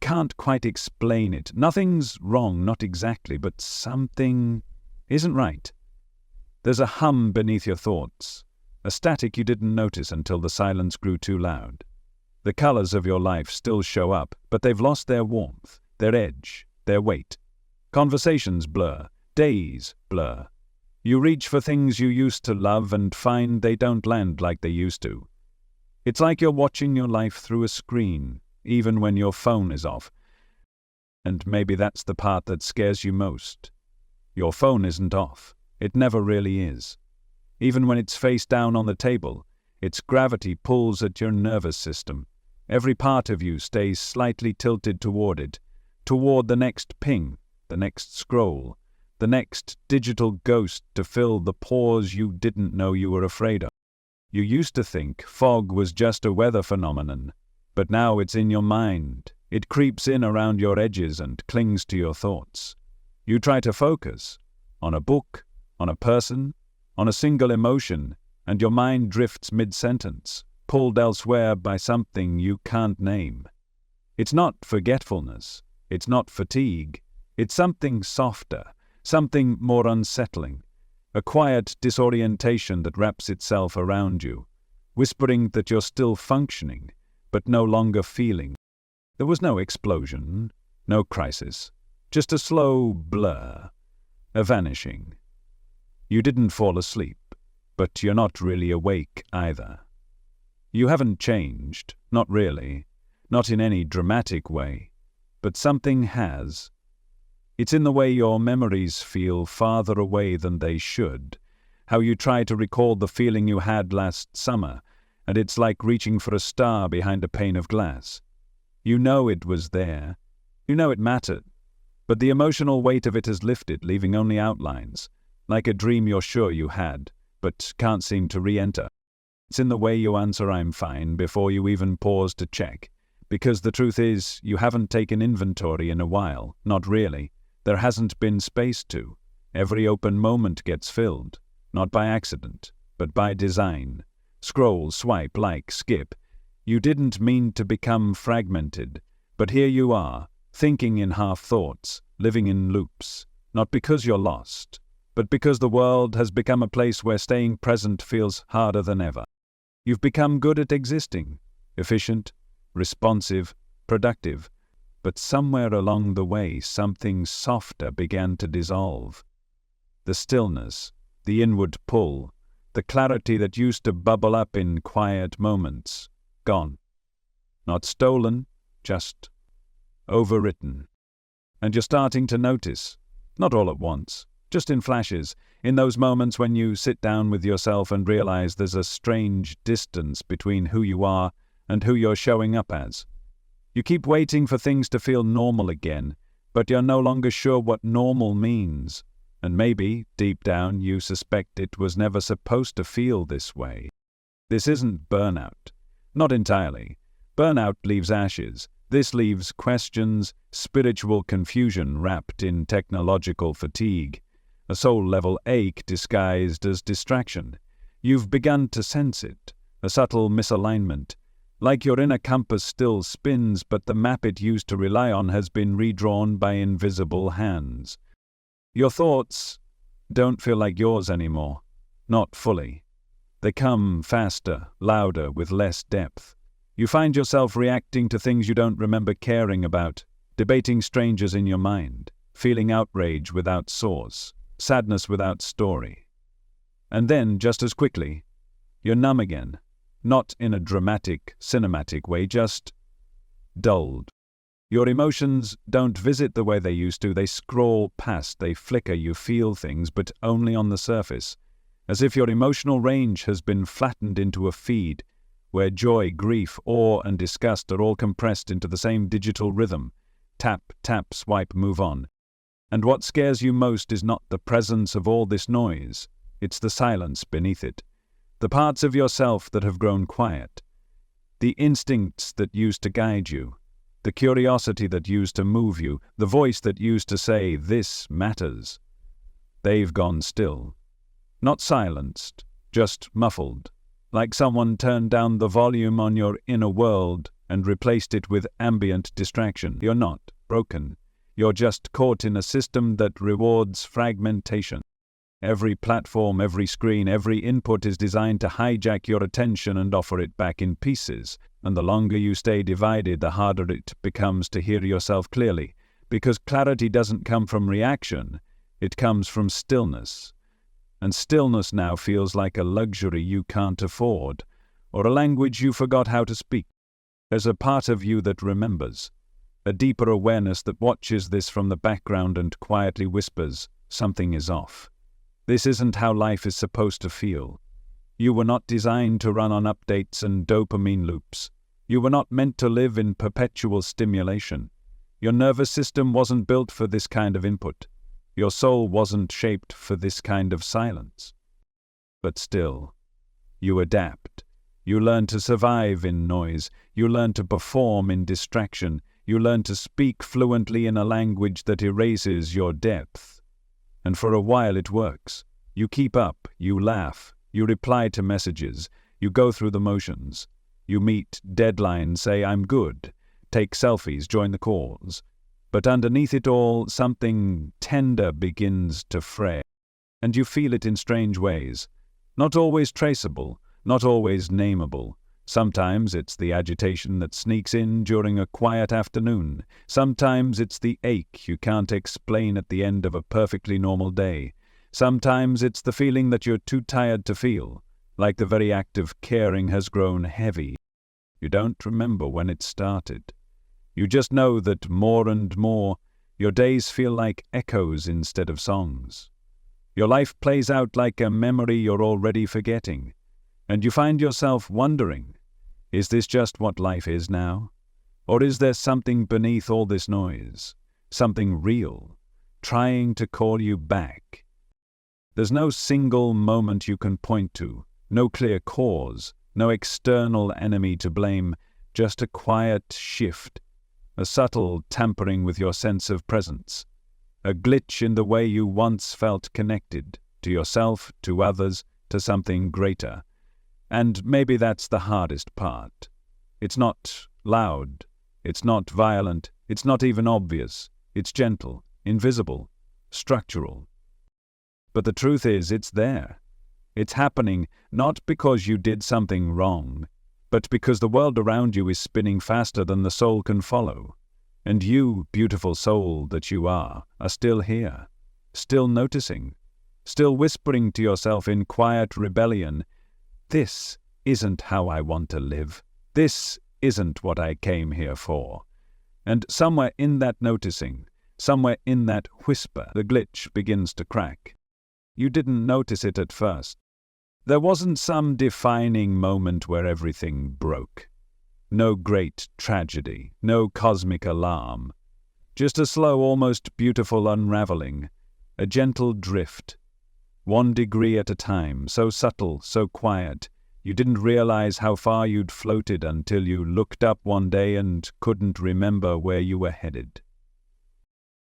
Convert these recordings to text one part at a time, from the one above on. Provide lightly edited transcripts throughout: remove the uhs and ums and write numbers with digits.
can't quite explain it. Nothing's wrong, not exactly, but something isn't right. There's a hum beneath your thoughts, a static you didn't notice until the silence grew too loud. The colors of your life still show up, but they've lost their warmth, their edge, their weight. Conversations blur, days blur. You reach for things you used to love and find they don't land like they used to. It's like you're watching your life through a screen, even when your phone is off. And maybe that's the part that scares you most. Your phone isn't off. It never really is. Even when it's face down on the table, its gravity pulls at your nervous system. Every part of you stays slightly tilted toward it, toward the next ping, the next scroll, the next digital ghost to fill the pause you didn't know you were afraid of. You used to think fog was just a weather phenomenon, but now it's in your mind. It creeps in around your edges and clings to your thoughts. You try to focus on a book, on a person, on a single emotion, and your mind drifts mid-sentence, pulled elsewhere by something you can't name. It's not forgetfulness, it's not fatigue, it's something softer, something more unsettling, a quiet disorientation that wraps itself around you, whispering that you're still functioning, but no longer feeling. There was no explosion, no crisis, just a slow blur, a vanishing. You didn't fall asleep, but you're not really awake either. You haven't changed, not really, not in any dramatic way, but something has. It's in the way your memories feel farther away than they should, how you try to recall the feeling you had last summer, and it's like reaching for a star behind a pane of glass. You know it was there, you know it mattered, but the emotional weight of it has lifted, leaving only outlines, like a dream you're sure you had, but can't seem to re-enter. It's in the way you answer "I'm fine" before you even pause to check, because the truth is, you haven't taken inventory in a while, not really. There hasn't been space to. Every open moment gets filled, not by accident, but by design. Scroll, swipe, like, skip. You didn't mean to become fragmented, but here you are, thinking in half-thoughts, living in loops, not because you're lost, but because the world has become a place where staying present feels harder than ever. You've become good at existing, efficient, responsive, productive, but somewhere along the way something softer began to dissolve. The stillness, the inward pull, the clarity that used to bubble up in quiet moments, gone. Not stolen, just overwritten. And you're starting to notice, not all at once, just in flashes, in those moments when you sit down with yourself and realize there's a strange distance between who you are and who you're showing up as. You keep waiting for things to feel normal again, but you're no longer sure what normal means. And maybe, deep down, you suspect it was never supposed to feel this way. This isn't burnout. Not entirely. Burnout leaves ashes. This leaves questions, spiritual confusion wrapped in technological fatigue, a soul-level ache disguised as distraction. You've begun to sense it, a subtle misalignment, like your inner compass still spins, but the map it used to rely on has been redrawn by invisible hands. Your thoughts don't feel like yours anymore, not fully. They come faster, louder, with less depth. You find yourself reacting to things you don't remember caring about, debating strangers in your mind, feeling outrage without source, sadness without story. And then, just as quickly, you're numb again, not in a dramatic, cinematic way, just dulled. Your emotions don't visit the way they used to. They scroll past, they flicker. You feel things, but only on the surface, as if your emotional range has been flattened into a feed where joy, grief, awe, and disgust are all compressed into the same digital rhythm. Tap, tap, swipe, move on. And what scares you most is not the presence of all this noise, it's the silence beneath it. The parts of yourself that have grown quiet. The instincts that used to guide you. The curiosity that used to move you. The voice that used to say, "This matters." They've gone still. Not silenced, just muffled. Like someone turned down the volume on your inner world and replaced it with ambient distraction. You're not broken. You're just caught in a system that rewards fragmentation. Every platform, every screen, every input is designed to hijack your attention and offer it back in pieces. And the longer you stay divided, the harder it becomes to hear yourself clearly. Because clarity doesn't come from reaction, it comes from stillness. And stillness now feels like a luxury you can't afford, or a language you forgot how to speak. There's a part of you that remembers, a deeper awareness that watches this from the background and quietly whispers, something is off. This isn't how life is supposed to feel. You were not designed to run on updates and dopamine loops. You were not meant to live in perpetual stimulation. Your nervous system wasn't built for this kind of input. Your soul wasn't shaped for this kind of silence. But still, you adapt. You learn to survive in noise. You learn to perform in distraction. You learn to speak fluently in a language that erases your depth. And for a while it works. You keep up, you laugh, you reply to messages, you go through the motions. You meet deadlines, say I'm good, take selfies, join the cause. But underneath it all, something tender begins to fray. And you feel it in strange ways. Not always traceable, not always nameable. Sometimes it's the agitation that sneaks in during a quiet afternoon. Sometimes it's the ache you can't explain at the end of a perfectly normal day. Sometimes it's the feeling that you're too tired to feel, like the very act of caring has grown heavy. You don't remember when it started. You just know that more and more, your days feel like echoes instead of songs. Your life plays out like a memory you're already forgetting. And you find yourself wondering, is this just what life is now? Or is there something beneath all this noise? Something real, trying to call you back? There's no single moment you can point to, no clear cause, no external enemy to blame, just a quiet shift, a subtle tampering with your sense of presence, a glitch in the way you once felt connected, to yourself, to others, to something greater. And maybe that's the hardest part. It's not loud, it's not violent, it's not even obvious. It's gentle, invisible, structural. But the truth is, it's there. It's happening not because you did something wrong, but because the world around you is spinning faster than the soul can follow. And you, beautiful soul that you are still here, still noticing, still whispering to yourself in quiet rebellion, this isn't how I want to live. This isn't what I came here for. And somewhere in that noticing, somewhere in that whisper, the glitch begins to crack. You didn't notice it at first. There wasn't some defining moment where everything broke. No great tragedy, no cosmic alarm. Just a slow, almost beautiful unraveling, a gentle drift. 1 degree at a time, so subtle, so quiet, you didn't realize how far you'd floated until you looked up one day and couldn't remember where you were headed.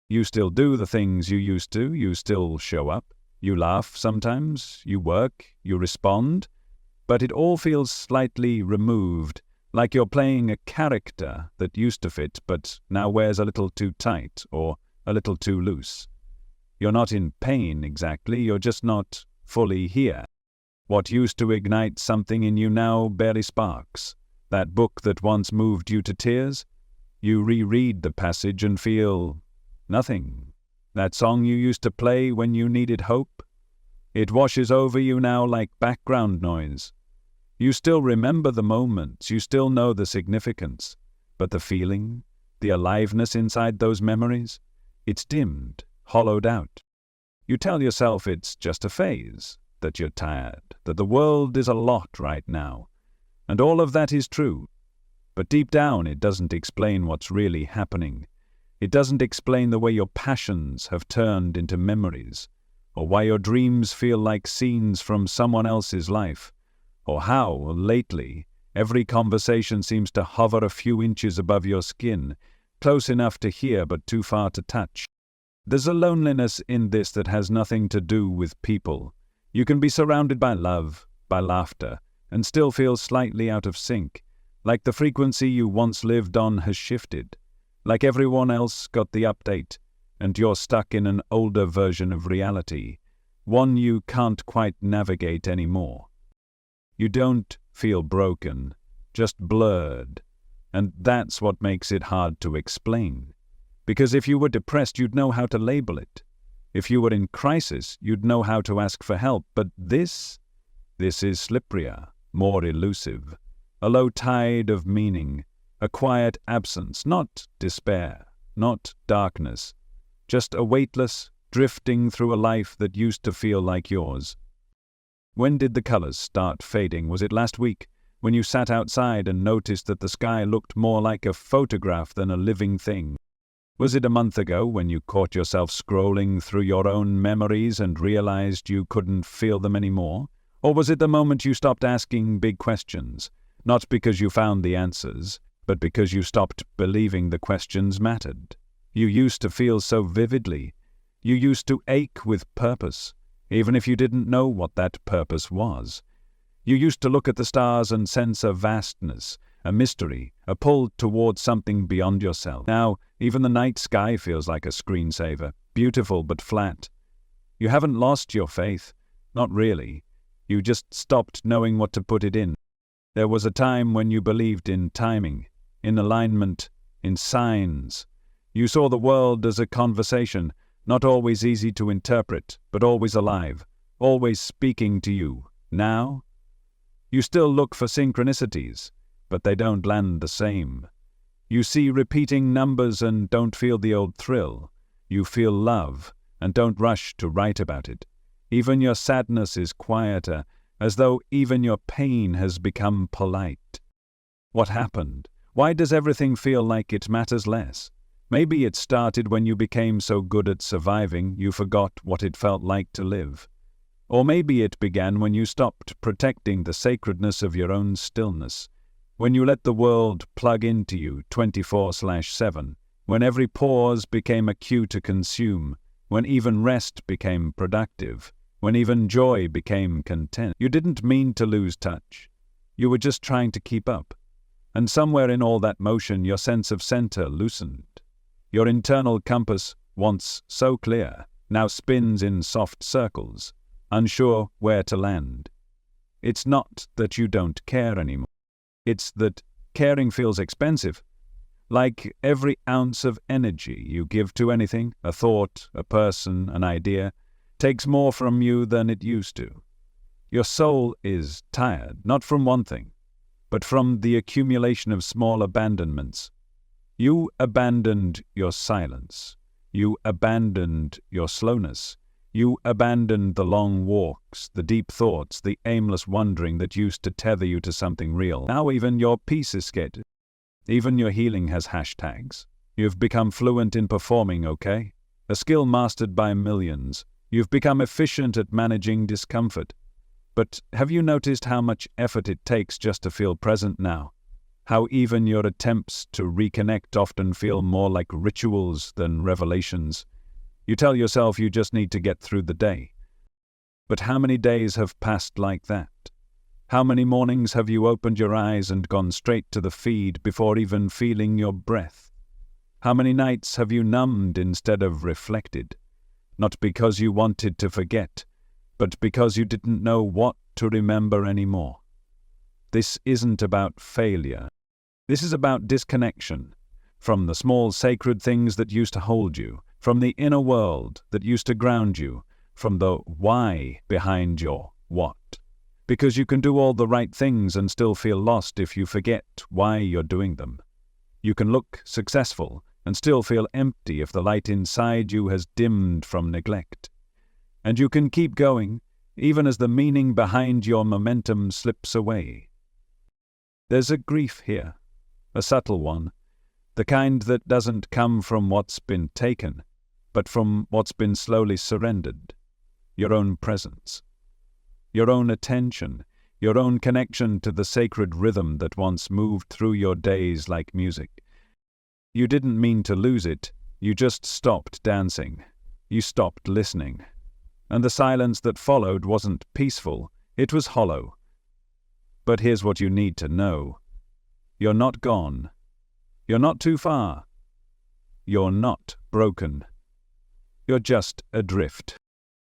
You still do the things you used to, you still show up, you laugh sometimes, you work, you respond, but it all feels slightly removed, like you're playing a character that used to fit but now wears a little too tight or a little too loose. You're not in pain exactly, you're just not fully here. What used to ignite something in you now barely sparks. That book that once moved you to tears, you reread the passage and feel nothing. That song you used to play when you needed hope, it washes over you now like background noise. You still remember the moments, you still know the significance, but the feeling, the aliveness inside those memories, it's dimmed, hollowed out. You tell yourself it's just a phase, that you're tired, that the world is a lot right now. And all of that is true. But deep down it doesn't explain what's really happening. It doesn't explain the way your passions have turned into memories, or why your dreams feel like scenes from someone else's life, or how, lately, every conversation seems to hover a few inches above your skin, close enough to hear but too far to touch. There's a loneliness in this that has nothing to do with people. You can be surrounded by love, by laughter, and still feel slightly out of sync, Like the frequency you once lived on has shifted. Like everyone else got the update, and you're stuck in an older version of reality, one you can't quite navigate anymore. You don't feel broken, just blurred, and that's what makes it hard to explain. Because if you were depressed, you'd know how to label it. If you were in crisis, you'd know how to ask for help, but this is slipperier, more elusive. A low tide of meaning, a quiet absence, not despair, not darkness, just a weightless drifting through a life that used to feel like yours. When did the colors start fading? Was it last week, when you sat outside and noticed that the sky looked more like a photograph than a living thing? Was it a month ago when you caught yourself scrolling through your own memories and realized you couldn't feel them anymore? Or was it the moment you stopped asking big questions? Not because you found the answers, but because you stopped believing the questions mattered. You used to feel so vividly. You used to ache with purpose, even if you didn't know what that purpose was. You used to look at the stars and sense a vastness, a mystery, a pull towards something beyond yourself. Now, even the night sky feels like a screensaver, beautiful but flat. You haven't lost your faith. Not really. You just stopped knowing what to put it in. There was a time when you believed in timing, in alignment, in signs. You saw the world as a conversation, not always easy to interpret, but always alive, always speaking to you. Now, you still look for synchronicities, but they don't land the same. You see repeating numbers and don't feel the old thrill. You feel love and don't rush to write about it. Even your sadness is quieter, as though even your pain has become polite. What happened? Why does everything feel like it matters less? Maybe it started when you became so good at surviving you forgot what it felt like to live. Or maybe it began when you stopped protecting the sacredness of your own stillness, when you let the world plug into you 24/7, when every pause became a cue to consume, when even rest became productive, when even joy became content. You didn't mean to lose touch. You were just trying to keep up. And somewhere in all that motion, your sense of center loosened. Your internal compass, once so clear, now spins in soft circles, unsure where to land. It's not that you don't care anymore. It's that caring feels expensive. Like every ounce of energy you give to anything, a thought, a person, an idea, takes more from you than it used to. Your soul is tired, not from one thing, but from the accumulation of small abandonments. You abandoned your silence. You abandoned your slowness. You abandoned the long walks, the deep thoughts, the aimless wandering that used to tether you to something real. Now even your peace is scared. Even your healing has hashtags. You've become fluent in performing, okay? A skill mastered by millions. You've become efficient at managing discomfort. But have you noticed how much effort it takes just to feel present now? How even your attempts to reconnect often feel more like rituals than revelations? You tell yourself you just need to get through the day. But how many days have passed like that? How many mornings have you opened your eyes and gone straight to the feed before even feeling your breath? How many nights have you numbed instead of reflected? Not because you wanted to forget, but because you didn't know what to remember anymore. This isn't about failure. This is about disconnection from the small sacred things that used to hold you, from the inner world that used to ground you, from the why behind your what. Because you can do all the right things and still feel lost if you forget why you're doing them. You can look successful and still feel empty if the light inside you has dimmed from neglect. And you can keep going, even as the meaning behind your momentum slips away. There's a grief here, a subtle one, the kind that doesn't come from what's been taken, but from what's been slowly surrendered. Your own presence, your own attention, your own connection to the sacred rhythm that once moved through your days like music. You didn't mean to lose it, you just stopped dancing. You stopped listening. And the silence that followed wasn't peaceful, it was hollow. But here's what you need to know. You're not gone. You're not too far. You're not broken. You're just adrift.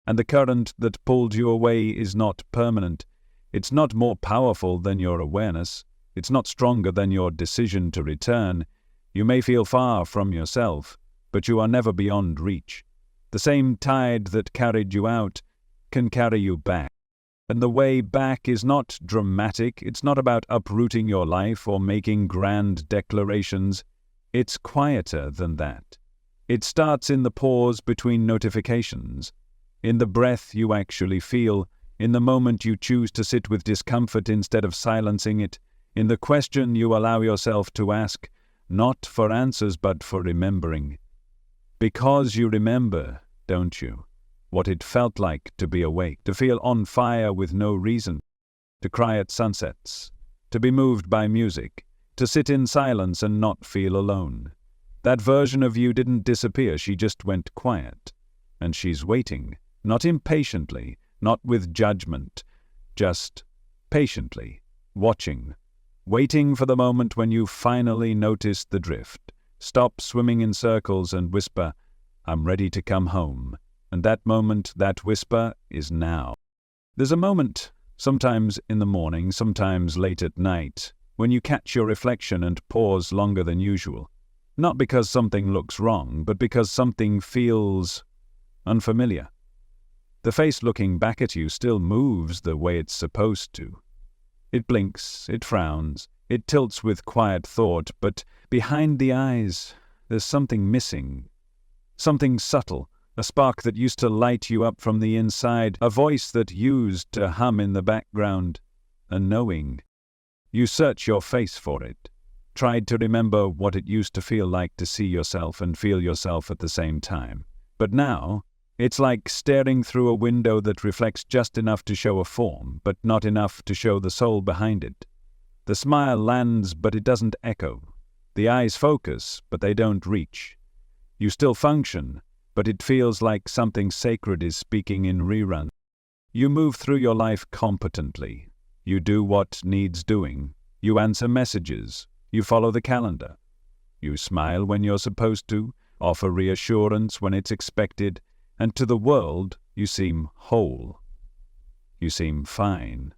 And the current that pulled you away is not permanent. It's not more powerful than your awareness. It's not stronger than your decision to return. You may feel far from yourself, but you are never beyond reach. The same tide that carried you out can carry you back. And the way back is not dramatic. It's not about uprooting your life or making grand declarations. It's quieter than that. It starts in the pause between notifications, in the breath you actually feel, in the moment you choose to sit with discomfort instead of silencing it, in the question you allow yourself to ask, not for answers but for remembering. Because you remember, don't you, what it felt like to be awake, to feel on fire with no reason, to cry at sunsets, to be moved by music, to sit in silence and not feel alone. That version of you didn't disappear, she just went quiet. And she's waiting, not impatiently, not with judgment, just patiently, watching, waiting for the moment when you finally notice the drift, stop swimming in circles and whisper, "I'm ready to come home." And that moment, that whisper, is now. There's a moment, sometimes in the morning, sometimes late at night, when you catch your reflection and pause longer than usual. Not because something looks wrong, but because something feels unfamiliar. The face looking back at you still moves the way it's supposed to. It blinks, it frowns, it tilts with quiet thought, but behind the eyes, there's something missing. Something subtle, a spark that used to light you up from the inside, a voice that used to hum in the background, a knowing. You search your face for it. Tried to remember what it used to feel like to see yourself and feel yourself at the same time. But now, it's like staring through a window that reflects just enough to show a form, but not enough to show the soul behind it. The smile lands, but it doesn't echo. The eyes focus, but they don't reach. You still function, but it feels like something sacred is speaking in rerun. You move through your life competently. You do what needs doing. You answer messages. You follow the calendar. You smile when you're supposed to, offer reassurance when it's expected, and to the world you seem whole. You seem fine.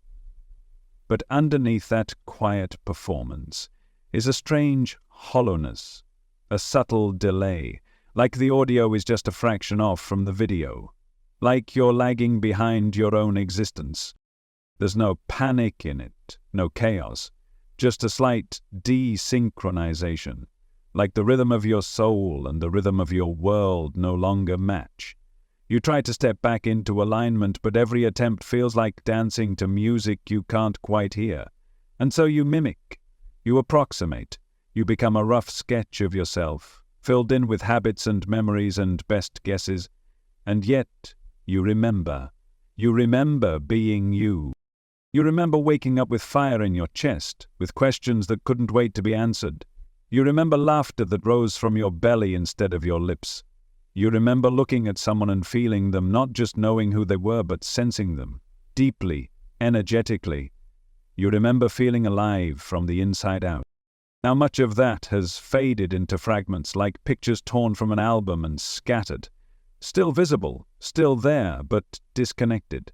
But underneath that quiet performance is a strange hollowness, a subtle delay, like the audio is just a fraction off from the video, like you're lagging behind your own existence. There's no panic in it, no chaos. Just a slight desynchronization, like the rhythm of your soul and the rhythm of your world no longer match. You try to step back into alignment, but every attempt feels like dancing to music you can't quite hear. And so you mimic, you approximate, you become a rough sketch of yourself, filled in with habits and memories and best guesses. And yet, you remember being you. You remember waking up with fire in your chest, with questions that couldn't wait to be answered. You remember laughter that rose from your belly instead of your lips. You remember looking at someone and feeling them, not just knowing who they were, but sensing them, deeply, energetically. You remember feeling alive from the inside out. Now much of that has faded into fragments, like pictures torn from an album and scattered. Still visible, still there, but disconnected.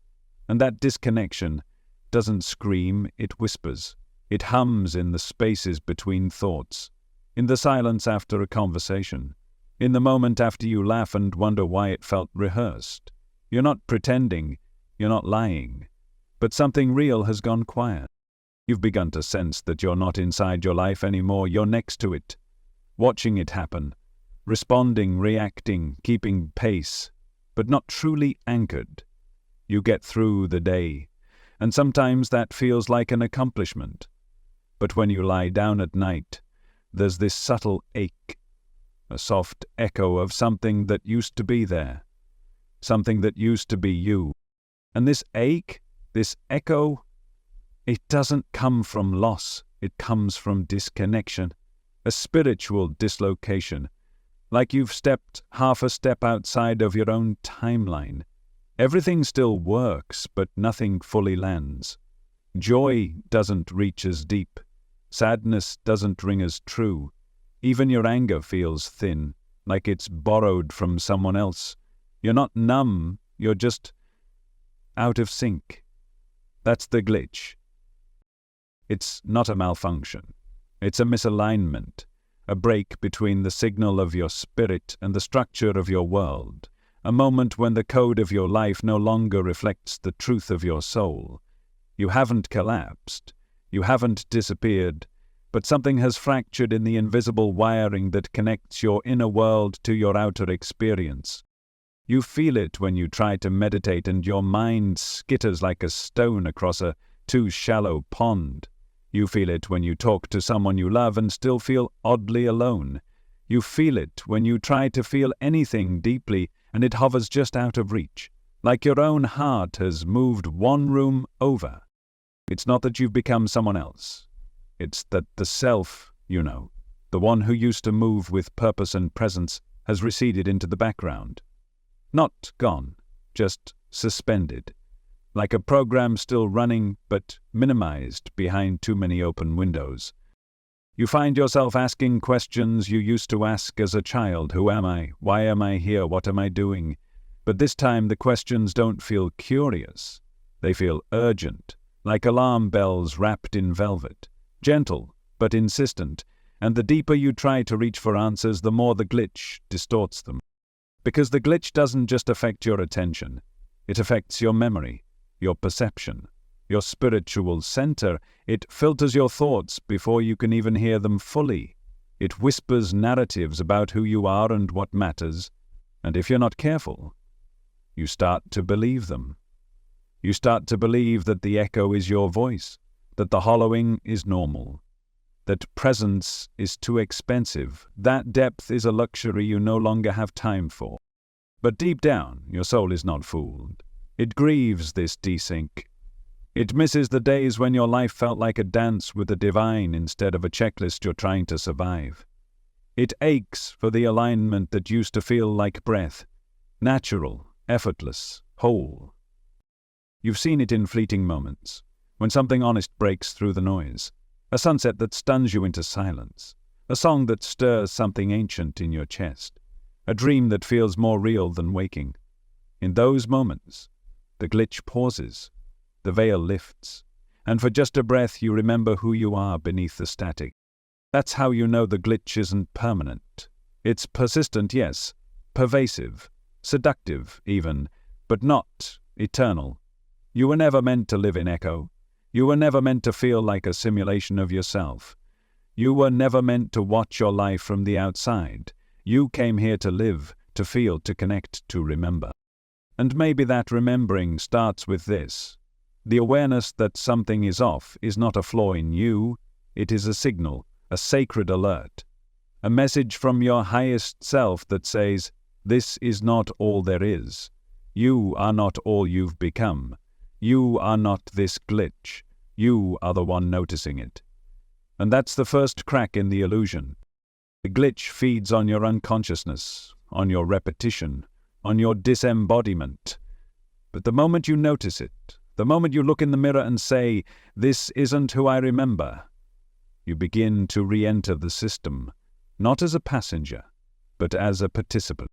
And that disconnection doesn't scream, it whispers. It hums in the spaces between thoughts, in the silence after a conversation, in the moment after you laugh and wonder why it felt rehearsed. You're not pretending, you're not lying, but something real has gone quiet. You've begun to sense that you're not inside your life anymore, you're next to it, watching it happen, responding, reacting, keeping pace, but not truly anchored. You get through the day, and sometimes that feels like an accomplishment. But when you lie down at night, there's this subtle ache, a soft echo of something that used to be there, something that used to be you. And this ache, this echo, it doesn't come from loss, it comes from disconnection, a spiritual dislocation, like you've stepped half a step outside of your own timeline. Everything still works, but nothing fully lands. Joy doesn't reach as deep. Sadness doesn't ring as true. Even your anger feels thin, like it's borrowed from someone else. You're not numb, you're just out of sync. That's the glitch. It's not a malfunction. It's a misalignment, a break between the signal of your spirit and the structure of your world, a moment when the code of your life no longer reflects the truth of your soul. You haven't collapsed, you haven't disappeared, but something has fractured in the invisible wiring that connects your inner world to your outer experience. You feel it when you try to meditate and your mind skitters like a stone across a too shallow pond. You feel it when you talk to someone you love and still feel oddly alone. You feel it when you try to feel anything deeply and it hovers just out of reach, like your own heart has moved one room over. It's not that you've become someone else. It's that the self, the one who used to move with purpose and presence, has receded into the background. Not gone, just suspended. Like a program still running, but minimized behind too many open windows. You find yourself asking questions you used to ask as a child. Who am I? Why am I here? What am I doing? But this time the questions don't feel curious. They feel urgent, like alarm bells wrapped in velvet. Gentle, but insistent. And the deeper you try to reach for answers, the more the glitch distorts them. Because the glitch doesn't just affect your attention. It affects your memory, your perception, your spiritual center. It filters your thoughts before you can even hear them fully. It whispers narratives about who you are and what matters. And if you're not careful, you start to believe them. You start to believe that the echo is your voice, that the hollowing is normal, that presence is too expensive, that depth is a luxury you no longer have time for. But deep down, your soul is not fooled. It grieves this desync. It misses the days when your life felt like a dance with the divine instead of a checklist you're trying to survive. It aches for the alignment that used to feel like breath, natural, effortless, whole. You've seen it in fleeting moments, when something honest breaks through the noise, a sunset that stuns you into silence, a song that stirs something ancient in your chest, a dream that feels more real than waking. In those moments, the glitch pauses, the veil lifts, and for just a breath you remember who you are beneath the static. That's how you know the glitch isn't permanent. It's persistent, yes, pervasive, seductive even, but not eternal. You were never meant to live in echo. You were never meant to feel like a simulation of yourself. You were never meant to watch your life from the outside. You came here to live, to feel, to connect, to remember. And maybe that remembering starts with this. The awareness that something is off is not a flaw in you. It is a signal, a sacred alert. A message from your highest self that says, this is not all there is. You are not all you've become. You are not this glitch. You are the one noticing it. And that's the first crack in the illusion. The glitch feeds on your unconsciousness, on your repetition, on your disembodiment. But the moment you notice it, the moment you look in the mirror and say, this isn't who I remember, you begin to re-enter the system, not as a passenger, but as a participant.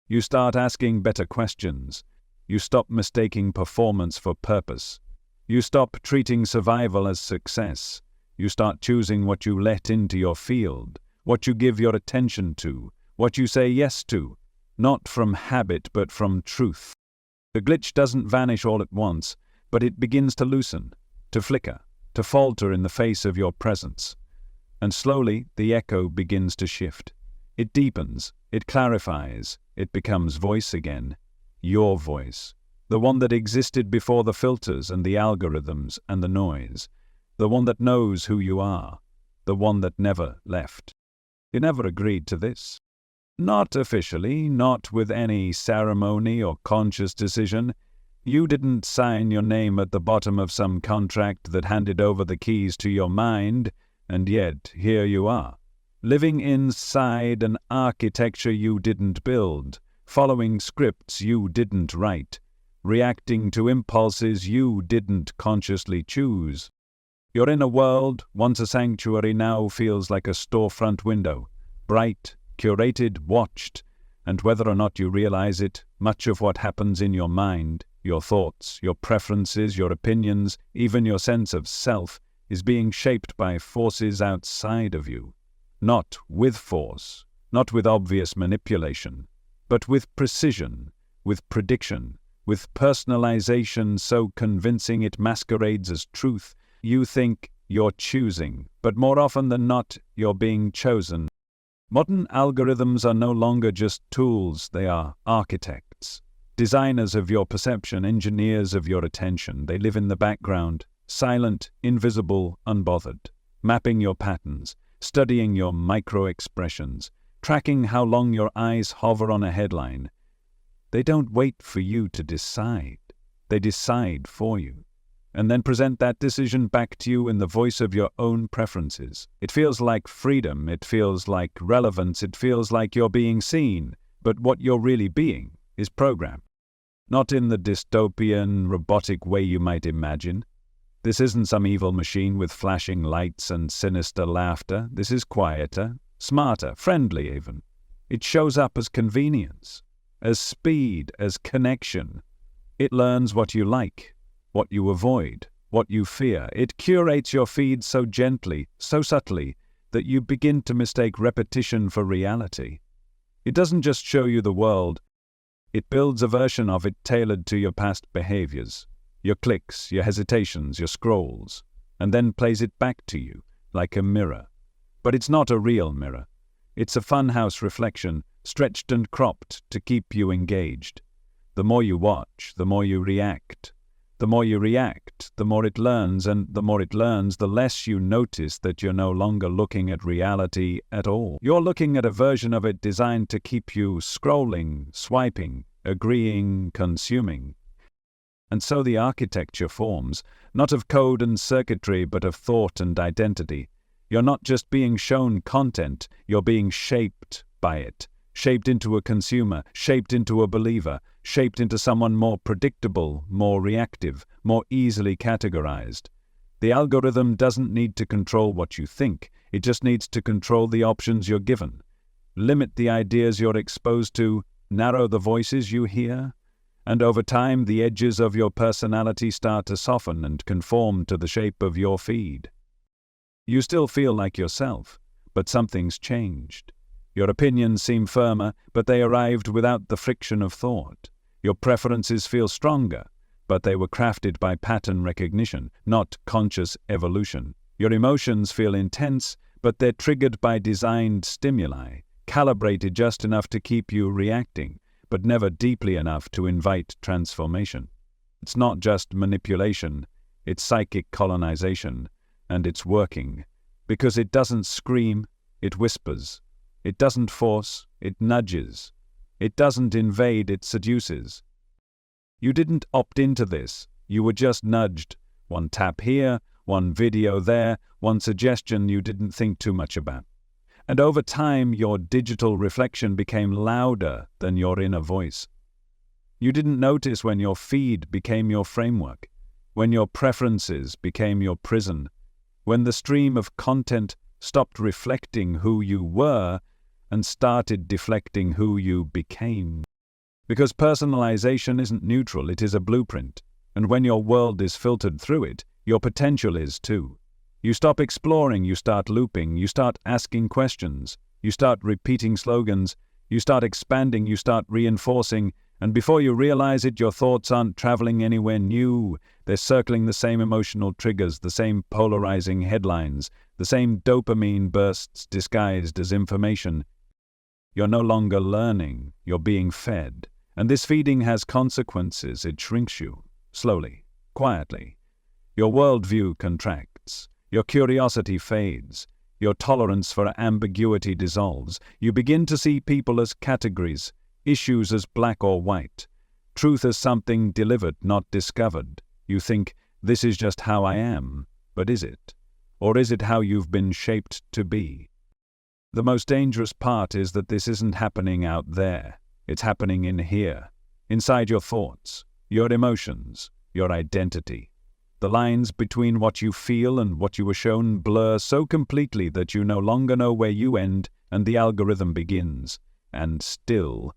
You start asking better questions. You stop mistaking performance for purpose. You stop treating survival as success. You start choosing what you let into your field, what you give your attention to, what you say yes to, not from habit but from truth. The glitch doesn't vanish all at once, but it begins to loosen, to flicker, to falter in the face of your presence. And slowly the echo begins to shift. It deepens, it clarifies, it becomes voice again. Your voice, the one that existed before the filters and the algorithms and the noise, the one that knows who you are, the one that never left. You never agreed to this. Not officially, not with any ceremony or conscious decision. You didn't sign your name at the bottom of some contract that handed over the keys to your mind, and yet here you are, living inside an architecture you didn't build, following scripts you didn't write, reacting to impulses you didn't consciously choose. Your inner world, once a sanctuary, now feels like a storefront window, bright, curated, watched, and whether or not you realize it, much of what happens in your mind, your thoughts, your preferences, your opinions, even your sense of self, is being shaped by forces outside of you. Not with force, not with obvious manipulation, but with precision, with prediction, with personalization so convincing it masquerades as truth. You think you're choosing, but more often than not, you're being chosen. Modern algorithms are no longer just tools, they are architects, designers of your perception, engineers of your attention. They live in the background, silent, invisible, unbothered, mapping your patterns, studying your micro-expressions, tracking how long your eyes hover on a headline. They don't wait for you to decide. They decide for you, and then present that decision back to you in the voice of your own preferences. It feels like freedom, it feels like relevance, it feels like you're being seen, but what you're really being is programmed. Not in the dystopian, robotic way you might imagine. This isn't some evil machine with flashing lights and sinister laughter. This is quieter, smarter, friendly even. It shows up as convenience, as speed, as connection. It learns what you like, what you avoid, what you fear. It curates your feed so gently, so subtly, that you begin to mistake repetition for reality. It doesn't just show you the world, it builds a version of it tailored to your past behaviors, your clicks, your hesitations, your scrolls, and then plays it back to you like a mirror. But it's not a real mirror. It's a funhouse reflection, stretched and cropped to keep you engaged. The more you watch, the more you react. The more you react, the more it learns, and the more it learns, the less you notice that you're no longer looking at reality at all. You're looking at a version of it designed to keep you scrolling, swiping, agreeing, consuming. And so the architecture forms, not of code and circuitry, but of thought and identity. You're not just being shown content, you're being shaped by it. Shaped into a consumer, shaped into a believer, shaped into someone more predictable, more reactive, more easily categorized. The algorithm doesn't need to control what you think, it just needs to control the options you're given. Limit the ideas you're exposed to, narrow the voices you hear, and over time the edges of your personality start to soften and conform to the shape of your feed. You still feel like yourself, but something's changed. Your opinions seem firmer, but they arrived without the friction of thought. Your preferences feel stronger, but they were crafted by pattern recognition, not conscious evolution. Your emotions feel intense, but they're triggered by designed stimuli, calibrated just enough to keep you reacting, but never deeply enough to invite transformation. It's not just manipulation, it's psychic colonization, and it's working, because it doesn't scream, it whispers. It doesn't force, it nudges. It doesn't invade, it seduces. You didn't opt into this, you were just nudged. One tap here, one video there, one suggestion you didn't think too much about. And over time, your digital reflection became louder than your inner voice. You didn't notice when your feed became your framework, when your preferences became your prison, when the stream of content stopped reflecting who you were and started deflecting who you became. Because personalization isn't neutral, it is a blueprint, and when your world is filtered through it, your potential is too. You stop exploring, you start looping, you start asking questions, you start repeating slogans, you start expanding, you start reinforcing, and before you realize it, your thoughts aren't traveling anywhere new. They're circling the same emotional triggers, the same polarizing headlines, the same dopamine bursts disguised as information. You're no longer learning, you're being fed. And this feeding has consequences. It shrinks you, slowly, quietly. Your worldview contracts, your curiosity fades, your tolerance for ambiguity dissolves. You begin to see people as categories, issues as black or white, truth as something delivered, not discovered. You think, this is just how I am, but is it? Or is it how you've been shaped to be? The most dangerous part is that this isn't happening out there. It's happening in here, inside your thoughts, your emotions, your identity. The lines between what you feel and what you were shown blur so completely that you no longer know where you end and the algorithm begins. And still,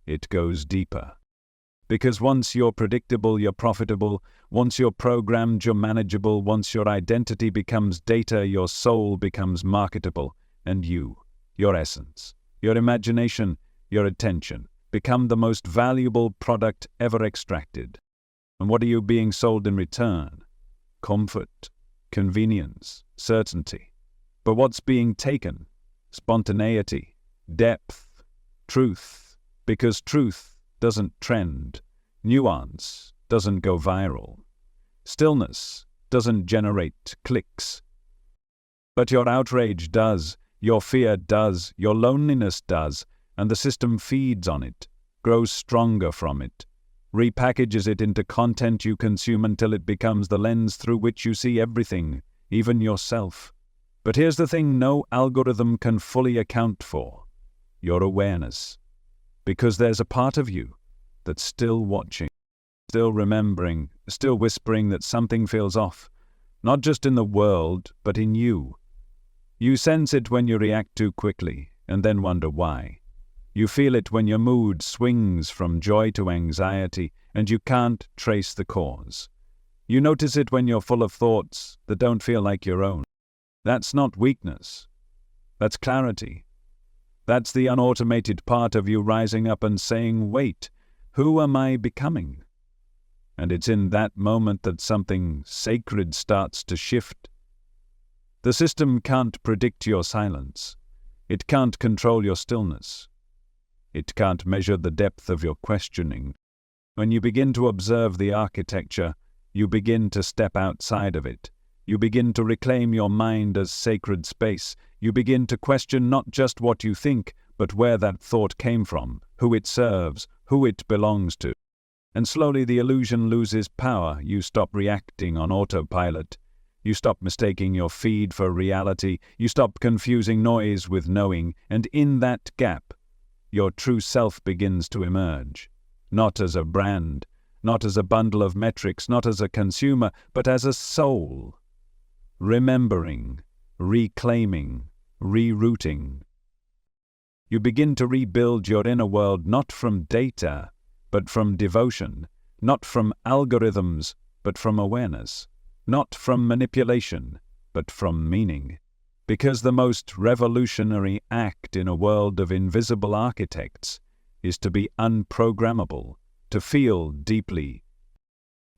it goes deeper. Because once you're predictable, you're profitable. Once you're programmed, you're manageable. Once your identity becomes data, your soul becomes marketable. And you, your essence, your imagination, your attention, become the most valuable product ever extracted. And what are you being sold in return? Comfort, convenience, certainty. But what's being taken? Spontaneity, depth, truth. Because truth doesn't trend. Nuance doesn't go viral. Stillness doesn't generate clicks. But your outrage does, your fear does, your loneliness does, and the system feeds on it, grows stronger from it, repackages it into content you consume until it becomes the lens through which you see everything, even yourself. But here's the thing no algorithm can fully account for: your awareness. Because there's a part of you that's still watching, still remembering, still whispering that something feels off, not just in the world, but in you. You sense it when you react too quickly, and then wonder why. You feel it when your mood swings from joy to anxiety, and you can't trace the cause. You notice it when you're full of thoughts that don't feel like your own. That's not weakness. That's clarity. That's the unautomated part of you rising up and saying, wait, who am I becoming? And it's in that moment that something sacred starts to shift. The system can't predict your silence. It can't control your stillness. It can't measure the depth of your questioning. When you begin to observe the architecture, you begin to step outside of it. You begin to reclaim your mind as sacred space. You begin to question not just what you think, but where that thought came from, who it serves, who it belongs to. And slowly the illusion loses power. You stop reacting on autopilot. You stop mistaking your feed for reality. You stop confusing noise with knowing. And in that gap, your true self begins to emerge. Not as a brand, not as a bundle of metrics, not as a consumer, but as a soul. Remembering, reclaiming, rerouting. You begin to rebuild your inner world not from data, but from devotion, not from algorithms, but from awareness, not from manipulation, but from meaning. Because the most revolutionary act in a world of invisible architects is to be unprogrammable, to feel deeply,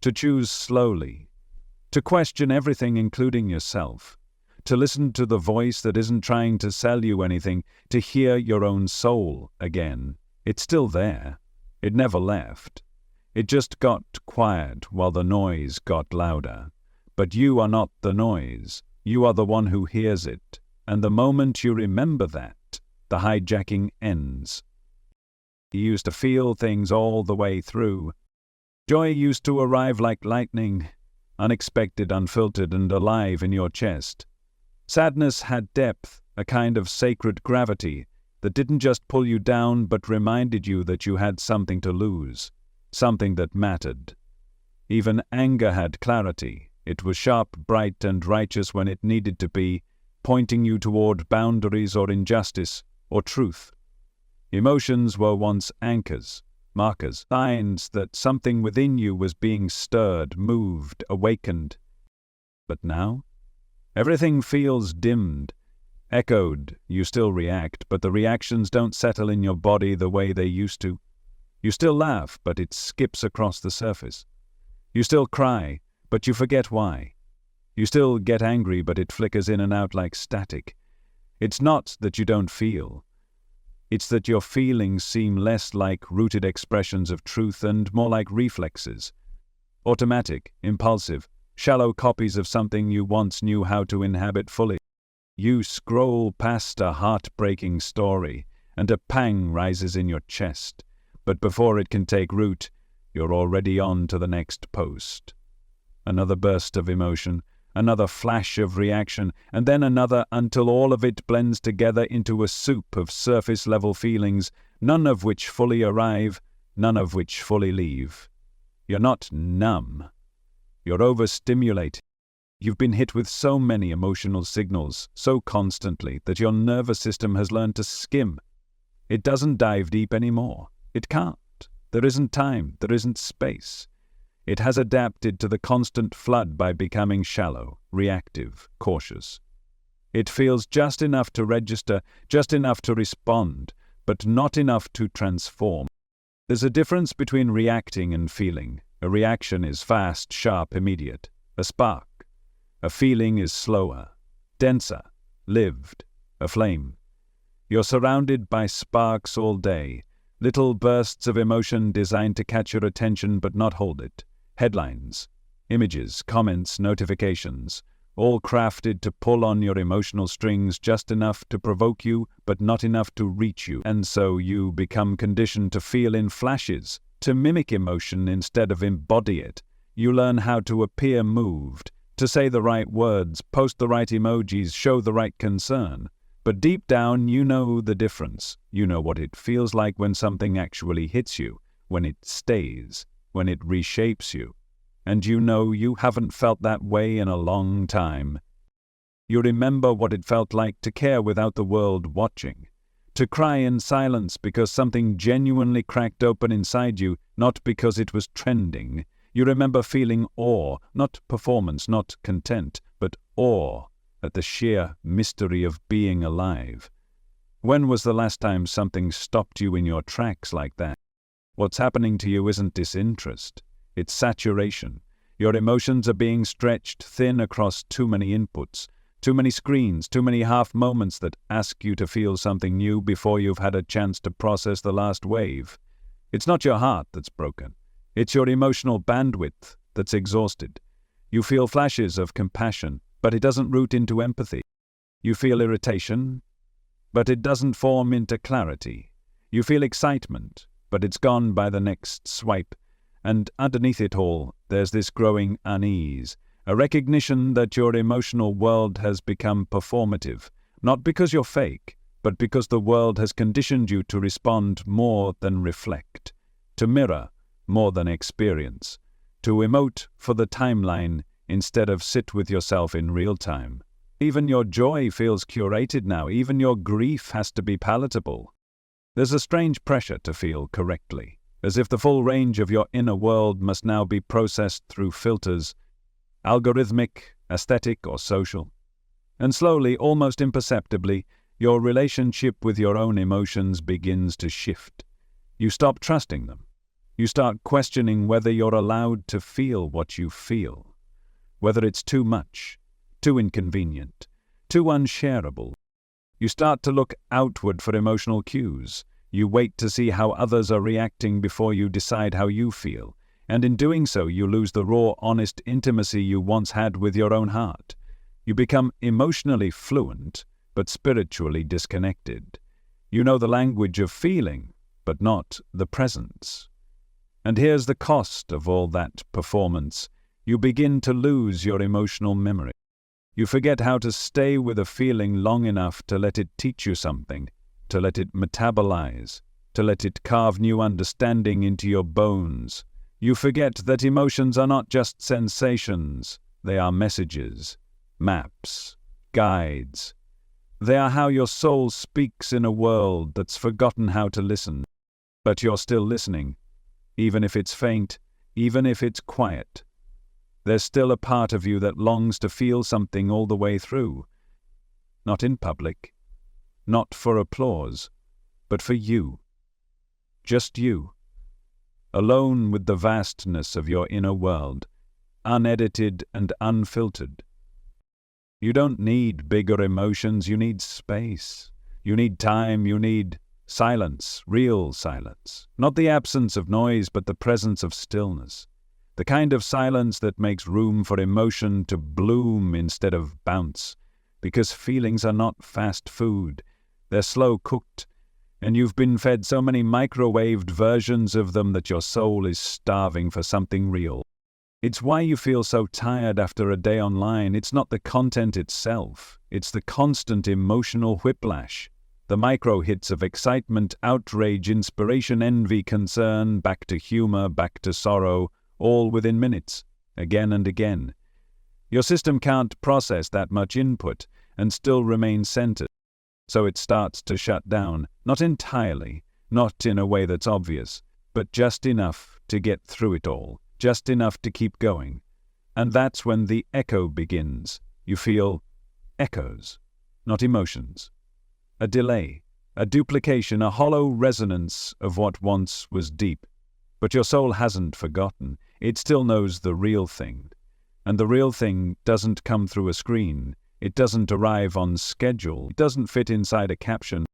to choose slowly, to question everything including yourself, to listen to the voice that isn't trying to sell you anything, to hear your own soul again. It's still there. It never left. It just got quiet while the noise got louder. But you are not the noise. You are the one who hears it. And the moment you remember that, the hijacking ends. You used to feel things all the way through. Joy used to arrive like lightning, unexpected, unfiltered, and alive in your chest. Sadness had depth, a kind of sacred gravity that didn't just pull you down but reminded you that you had something to lose, something that mattered. Even anger had clarity. It was sharp, bright, and righteous when it needed to be, pointing you toward boundaries or injustice or truth. Emotions were once anchors, markers, signs that something within you was being stirred, moved, awakened. But now, everything feels dimmed, echoed. You still react, but the reactions don't settle in your body the way they used to. You still laugh, but it skips across the surface. You still cry, but you forget why. You still get angry, but it flickers in and out like static. It's not that you don't feel. It's that your feelings seem less like rooted expressions of truth and more like reflexes. Automatic, impulsive, shallow copies of something you once knew how to inhabit fully. You scroll past a heartbreaking story, and a pang rises in your chest. But before it can take root, you're already on to the next post. Another burst of emotion, another flash of reaction, and then another until all of it blends together into a soup of surface-level feelings, none of which fully arrive, none of which fully leave. You're not numb. You're overstimulated. You've been hit with so many emotional signals so constantly that your nervous system has learned to skim. It doesn't dive deep anymore. It can't. There isn't time. There isn't space. It has adapted to the constant flood by becoming shallow, reactive, cautious. It feels just enough to register, just enough to respond, but not enough to transform. There's a difference between reacting and feeling. A reaction is fast, sharp, immediate. A spark. A feeling is slower, denser, lived, a flame. You're surrounded by sparks all day, little bursts of emotion designed to catch your attention but not hold it. Headlines, images, comments, notifications, all crafted to pull on your emotional strings just enough to provoke you but not enough to reach you. And so you become conditioned to feel in flashes, to mimic emotion instead of embody it. You learn how to appear moved, to say the right words, post the right emojis, show the right concern. But deep down, you know the difference. You know what it feels like when something actually hits you, when it stays, when it reshapes you. And you know you haven't felt that way in a long time. You remember what it felt like to care without the world watching, to cry in silence because something genuinely cracked open inside you, not because it was trending. You remember feeling awe, not performance, not content, but awe at the sheer mystery of being alive. When was the last time something stopped you in your tracks like that? What's happening to you isn't disinterest, it's saturation. Your emotions are being stretched thin across too many inputs, too many screens, too many half moments that ask you to feel something new before you've had a chance to process the last wave. It's not your heart that's broken. It's your emotional bandwidth that's exhausted. You feel flashes of compassion, but it doesn't root into empathy. You feel irritation, but it doesn't form into clarity. You feel excitement, but it's gone by the next swipe. And underneath it all, there's this growing unease, a recognition that your emotional world has become performative, not because you're fake, but because the world has conditioned you to respond more than reflect, to mirror more than experience, to emote for the timeline instead of sit with yourself in real time. Even your joy feels curated now, even your grief has to be palatable. There's a strange pressure to feel correctly, as if the full range of your inner world must now be processed through filters, algorithmic, aesthetic, or social. And slowly, almost imperceptibly, your relationship with your own emotions begins to shift. You stop trusting them. You start questioning whether you're allowed to feel what you feel, whether it's too much, too inconvenient, too unshareable. You start to look outward for emotional cues. You wait to see how others are reacting before you decide how you feel, and in doing so you lose the raw, honest intimacy you once had with your own heart. You become emotionally fluent, but spiritually disconnected. You know the language of feeling, but not the presence. And here's the cost of all that performance. You begin to lose your emotional memory. You forget how to stay with a feeling long enough to let it teach you something, to let it metabolize, to let it carve new understanding into your bones. You forget that emotions are not just sensations, they are messages, maps, guides. They are how your soul speaks in a world that's forgotten how to listen. But you're still listening. Even if it's faint, even if it's quiet. There's still a part of you that longs to feel something all the way through. Not in public, not for applause, but for you. Just you. Alone with the vastness of your inner world, unedited and unfiltered. You don't need bigger emotions, you need space. You need time, you need silence, real silence. Not the absence of noise, but the presence of stillness. The kind of silence that makes room for emotion to bloom instead of bounce. Because feelings are not fast food. They're slow cooked. And you've been fed so many microwaved versions of them that your soul is starving for something real. It's why you feel so tired after a day online. It's not the content itself. It's the constant emotional whiplash. The micro-hits of excitement, outrage, inspiration, envy, concern, back to humor, back to sorrow, all within minutes. again and again. Your system can't process that much input and still remain centered, so it starts to shut down, not entirely, not in a way that's obvious, but just enough to get through it all, just enough to keep going. And that's when the echo begins. You feel echoes, not emotions. A delay, a duplication, a hollow resonance of what once was deep. But your soul hasn't forgotten. It still knows the real thing. And the real thing doesn't come through a screen. It doesn't arrive on schedule. It doesn't fit inside a caption.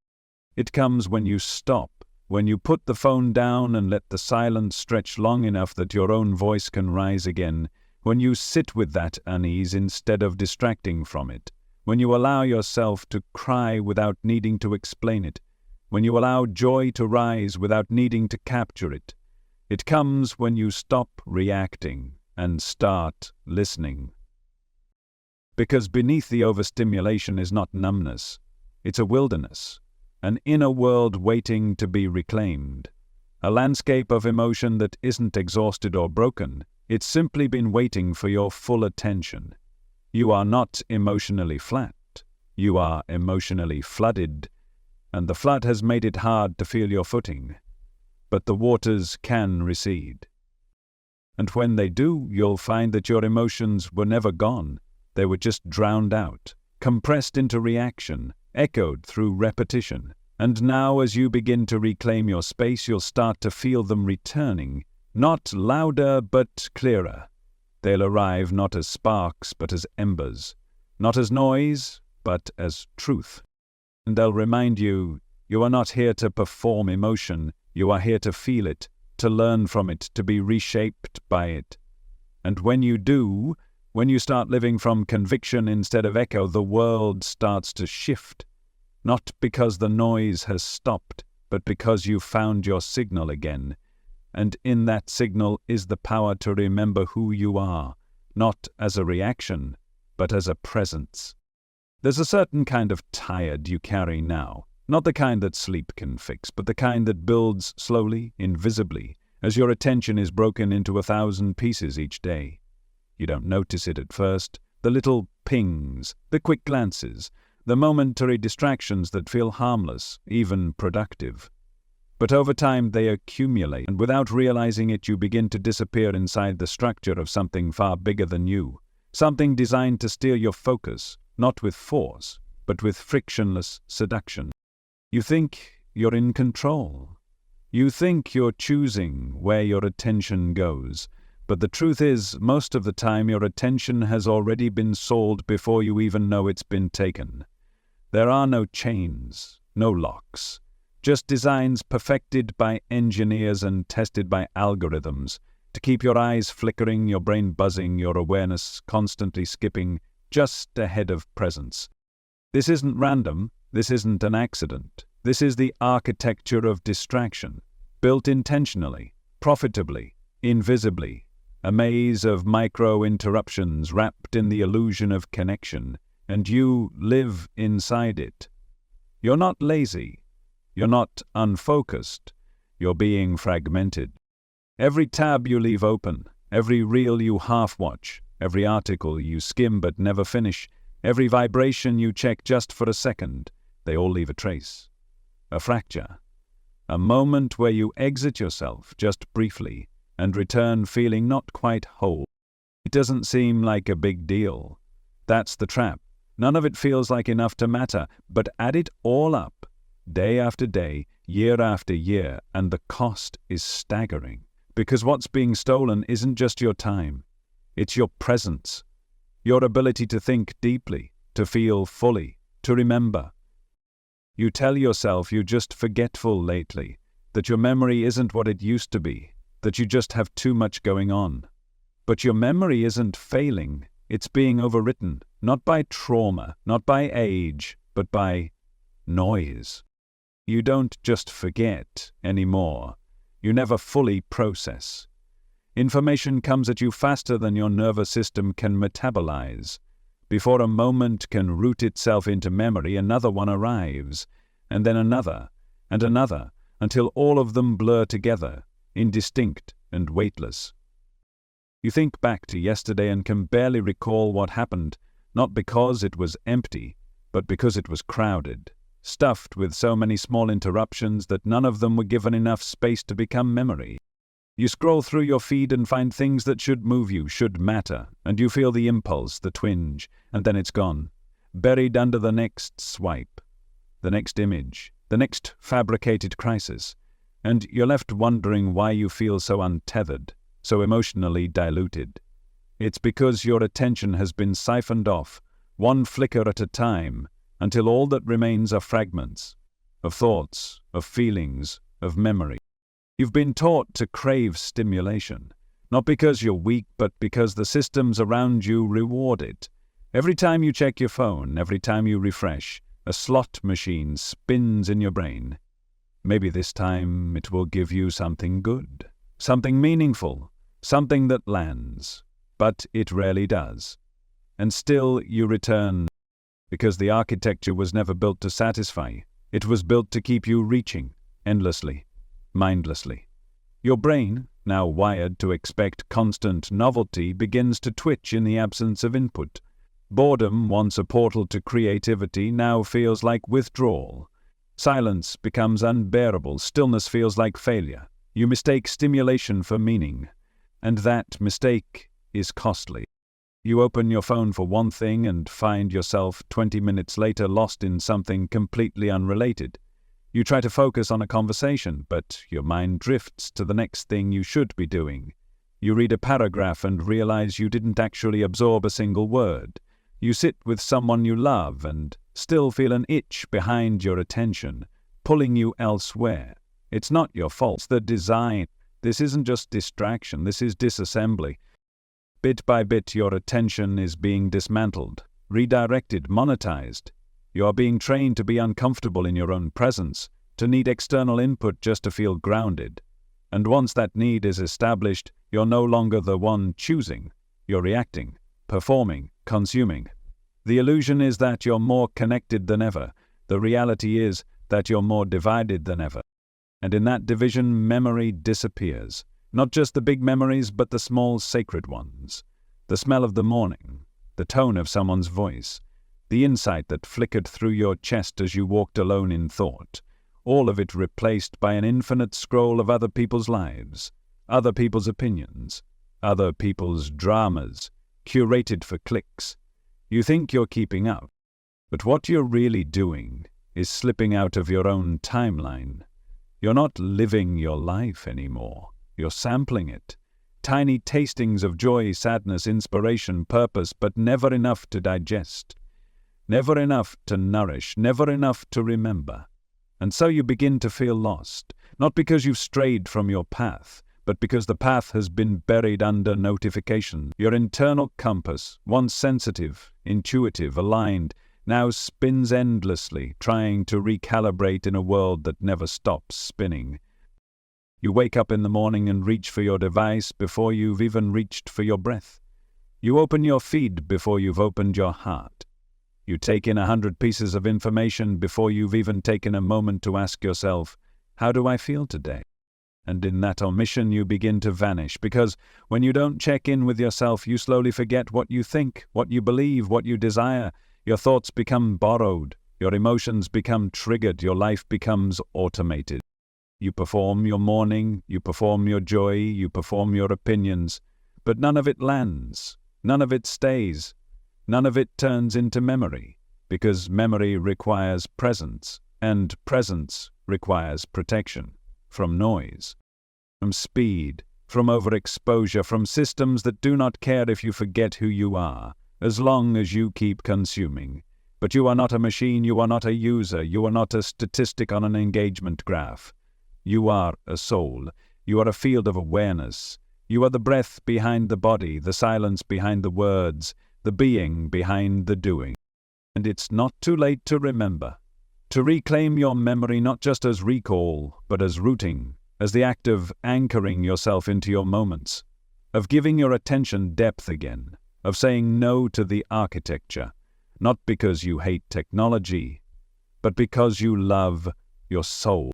It comes when you stop, when you put the phone down and let the silence stretch long enough that your own voice can rise again, when you sit with that unease instead of distracting from it, when you allow yourself to cry without needing to explain it, when you allow joy to rise without needing to capture it. It comes when you stop reacting and start listening. Because beneath the overstimulation is not numbness, it's a wilderness, an inner world waiting to be reclaimed, a landscape of emotion that isn't exhausted or broken. It's simply been waiting for your full attention. You are not emotionally flat. You are emotionally flooded, and the flood has made it hard to feel your footing. But the waters can recede. And when they do, you'll find that your emotions were never gone. They were just drowned out, compressed into reaction, echoed through repetition. And now, as you begin to reclaim your space, you'll start to feel them returning, not louder but clearer. They'll arrive not as sparks but as embers, not as noise but as truth. And they'll remind you, you are not here to perform emotion, you are here to feel it, to learn from it, to be reshaped by it. And when you do, when you start living from conviction instead of echo, the world starts to shift. Not because the noise has stopped, but because you've found your signal again. And in that signal is the power to remember who you are, not as a reaction, but as a presence. There's a certain kind of tired you carry now, not the kind that sleep can fix, but the kind that builds slowly, invisibly, as your attention is broken into 1,000 pieces each day. You don't notice it at first, the little pings, the quick glances, the momentary distractions that feel harmless, even productive. But over time they accumulate, and without realizing it you begin to disappear inside the structure of something far bigger than you, something designed to steer your focus, not with force, but with frictionless seduction. You think you're in control. You think you're choosing where your attention goes, but the truth is, most of the time your attention has already been sold before you even know it's been taken. There are no chains, no locks. Just designs perfected by engineers and tested by algorithms to keep your eyes flickering, your brain buzzing, your awareness constantly skipping just ahead of presence. This isn't random, this isn't an accident. This is the architecture of distraction, built intentionally, profitably, invisibly, a maze of micro-interruptions wrapped in the illusion of connection, and you live inside it. You're not lazy. You're not unfocused, you're being fragmented. Every tab you leave open, every reel you half-watch, every article you skim but never finish, every vibration you check just for a second, they all leave a trace, a fracture, a moment where you exit yourself just briefly and return feeling not quite whole. It doesn't seem like a big deal. That's the trap. None of it feels like enough to matter, but add it all up, day after day, year after year, and the cost is staggering. Because what's being stolen isn't just your time. It's your presence, your ability to think deeply, to feel fully, to remember. You tell yourself you're just forgetful lately, that your memory isn't what it used to be, that you just have too much going on. But your memory isn't failing, it's being overwritten, not by trauma, not by age, but by noise. You don't just forget anymore. You never fully process. Information comes at you faster than your nervous system can metabolize. Before a moment can root itself into memory, another one arrives, and then another, and another, until all of them blur together, indistinct and weightless. You think back to yesterday and can barely recall what happened, not because it was empty, but because it was crowded, stuffed with so many small interruptions that none of them were given enough space to become memory. You scroll through your feed and find things that should move you, should matter, and you feel the impulse, the twinge, and then it's gone, buried under the next swipe, the next image, the next fabricated crisis, and you're left wondering why you feel so untethered, so emotionally diluted. It's because your attention has been siphoned off, one flicker at a time, until all that remains are fragments of thoughts, of feelings, of memory. You've been taught to crave stimulation, not because you're weak, but because the systems around you reward it. Every time you check your phone, every time you refresh, a slot machine spins in your brain. Maybe this time it will give you something good, something meaningful, something that lands. But it rarely does. And still you return, because the architecture was never built to satisfy. It was built to keep you reaching, endlessly, mindlessly. Your brain, now wired to expect constant novelty, begins to twitch in the absence of input. Boredom, once a portal to creativity, now feels like withdrawal. Silence becomes unbearable. Stillness feels like failure. You mistake stimulation for meaning, and that mistake is costly. You open your phone for one thing and find yourself 20 minutes later lost in something completely unrelated. You try to focus on a conversation, but your mind drifts to the next thing you should be doing. You read a paragraph and realize you didn't actually absorb a single word. You sit with someone you love and still feel an itch behind your attention, pulling you elsewhere. It's not your fault. It's the design. This isn't just distraction, this is disassembly. Bit by bit, your attention is being dismantled, redirected, monetized. You are being trained to be uncomfortable in your own presence, to need external input just to feel grounded. And once that need is established, you're no longer the one choosing. You're reacting, performing, consuming. The illusion is that you're more connected than ever. The reality is that you're more divided than ever. And in that division, memory disappears. Not just the big memories, but the small sacred ones. The smell of the morning, the tone of someone's voice, the insight that flickered through your chest as you walked alone in thought. All of it replaced by an infinite scroll of other people's lives, other people's opinions, other people's dramas, curated for clicks. You think you're keeping up, but what you're really doing is slipping out of your own timeline. You're not living your life anymore. You're sampling it. Tiny tastings of joy, sadness, inspiration, purpose, but never enough to digest. Never enough to nourish, never enough to remember. And so you begin to feel lost, not because you've strayed from your path, but because the path has been buried under notification. Your internal compass, once sensitive, intuitive, aligned, now spins endlessly, trying to recalibrate in a world that never stops spinning. You wake up in the morning and reach for your device before you've even reached for your breath. You open your feed before you've opened your heart. You take in 100 pieces of information before you've even taken a moment to ask yourself, how do I feel today? And in that omission you begin to vanish, because when you don't check in with yourself, you slowly forget what you think, what you believe, what you desire. Your thoughts become borrowed, your emotions become triggered, your life becomes automated. You perform your mourning, you perform your joy, you perform your opinions, but none of it lands, none of it stays, none of it turns into memory, because memory requires presence, and presence requires protection from noise, from speed, from overexposure, from systems that do not care if you forget who you are, as long as you keep consuming. But you are not a machine, you are not a user, you are not a statistic on an engagement graph. You are a soul. You are a field of awareness. You are the breath behind the body, the silence behind the words, the being behind the doing. And it's not too late to remember, to reclaim your memory not just as recall, but as rooting, as the act of anchoring yourself into your moments, of giving your attention depth again, of saying no to the architecture, not because you hate technology, but because you love your soul.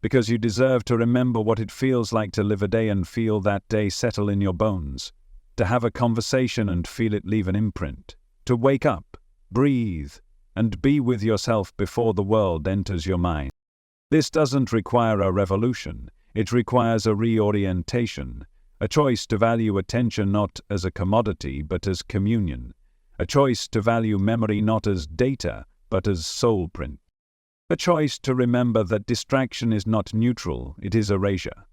Because you deserve to remember what it feels like to live a day and feel that day settle in your bones. to have a conversation and feel it leave an imprint, to wake up, breathe, and be with yourself before the world enters your mind. This doesn't require a revolution, it requires a reorientation, a choice to value attention not as a commodity but as communion, a choice to value memory not as data but as soul print, a choice to remember that distraction is not neutral, it is erasure.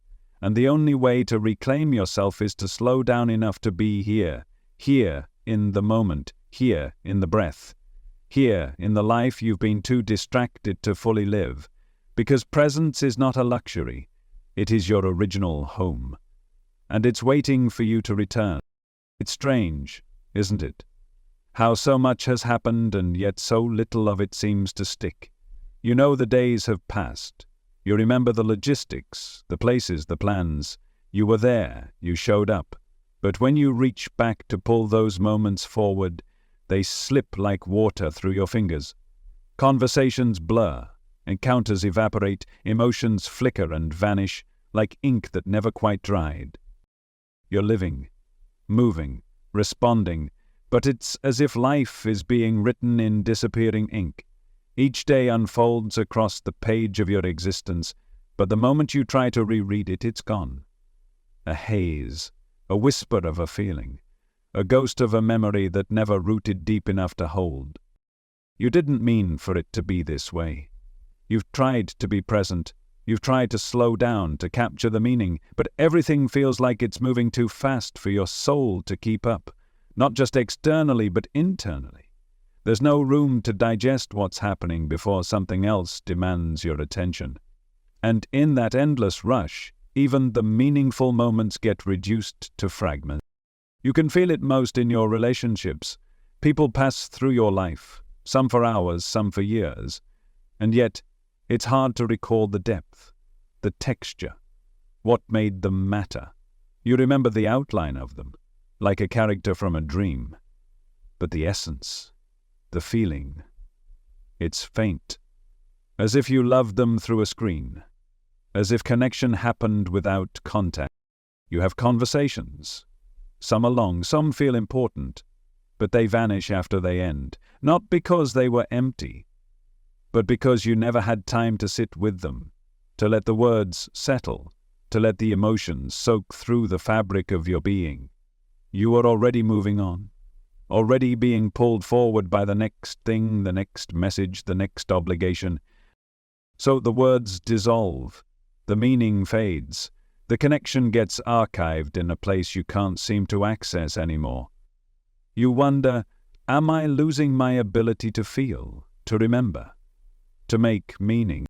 And the only way to reclaim yourself is to slow down enough to be here, here in the moment, here in the breath, here in the life you've been too distracted to fully live. Because presence is not a luxury, it is your original home. And it's waiting for you to return. It's strange, isn't it? How so much has happened and yet so little of it seems to stick. You know the days have passed. You remember the logistics, the places, the plans. You were there, you showed up. But when you reach back to pull those moments forward, they slip like water through your fingers. Conversations blur, encounters evaporate, emotions flicker and vanish like ink that never quite dried. You're living, moving, responding, but it's as if life is being written in disappearing ink. Each day unfolds across the page of your existence, but the moment you try to reread it, it's gone. A haze, a whisper of a feeling, a ghost of a memory that never rooted deep enough to hold. You didn't mean for it to be this way. You've tried to be present, you've tried to slow down, to capture the meaning, but everything feels like it's moving too fast for your soul to keep up, not just externally but internally. There's no room to digest what's happening before something else demands your attention. And in that endless rush, even the meaningful moments get reduced to fragments. You can feel it most in your relationships. People pass through your life, some for hours, some for years, and yet it's hard to recall the depth, the texture, what made them matter. You remember the outline of them, like a character from a dream, but the essence, the feeling, it's faint, as if you loved them through a screen, as if connection happened without contact. You have conversations. Some are long, some feel important, but they vanish after they end, not because they were empty, but because you never had time to sit with them, to let the words settle, to let the emotions soak through the fabric of your being. You are already moving on, already being pulled forward by the next thing, the next message, the next obligation. So the words dissolve, the meaning fades, the connection gets archived in a place you can't seem to access anymore. You wonder, am I losing my ability to feel, to remember, to make meaning?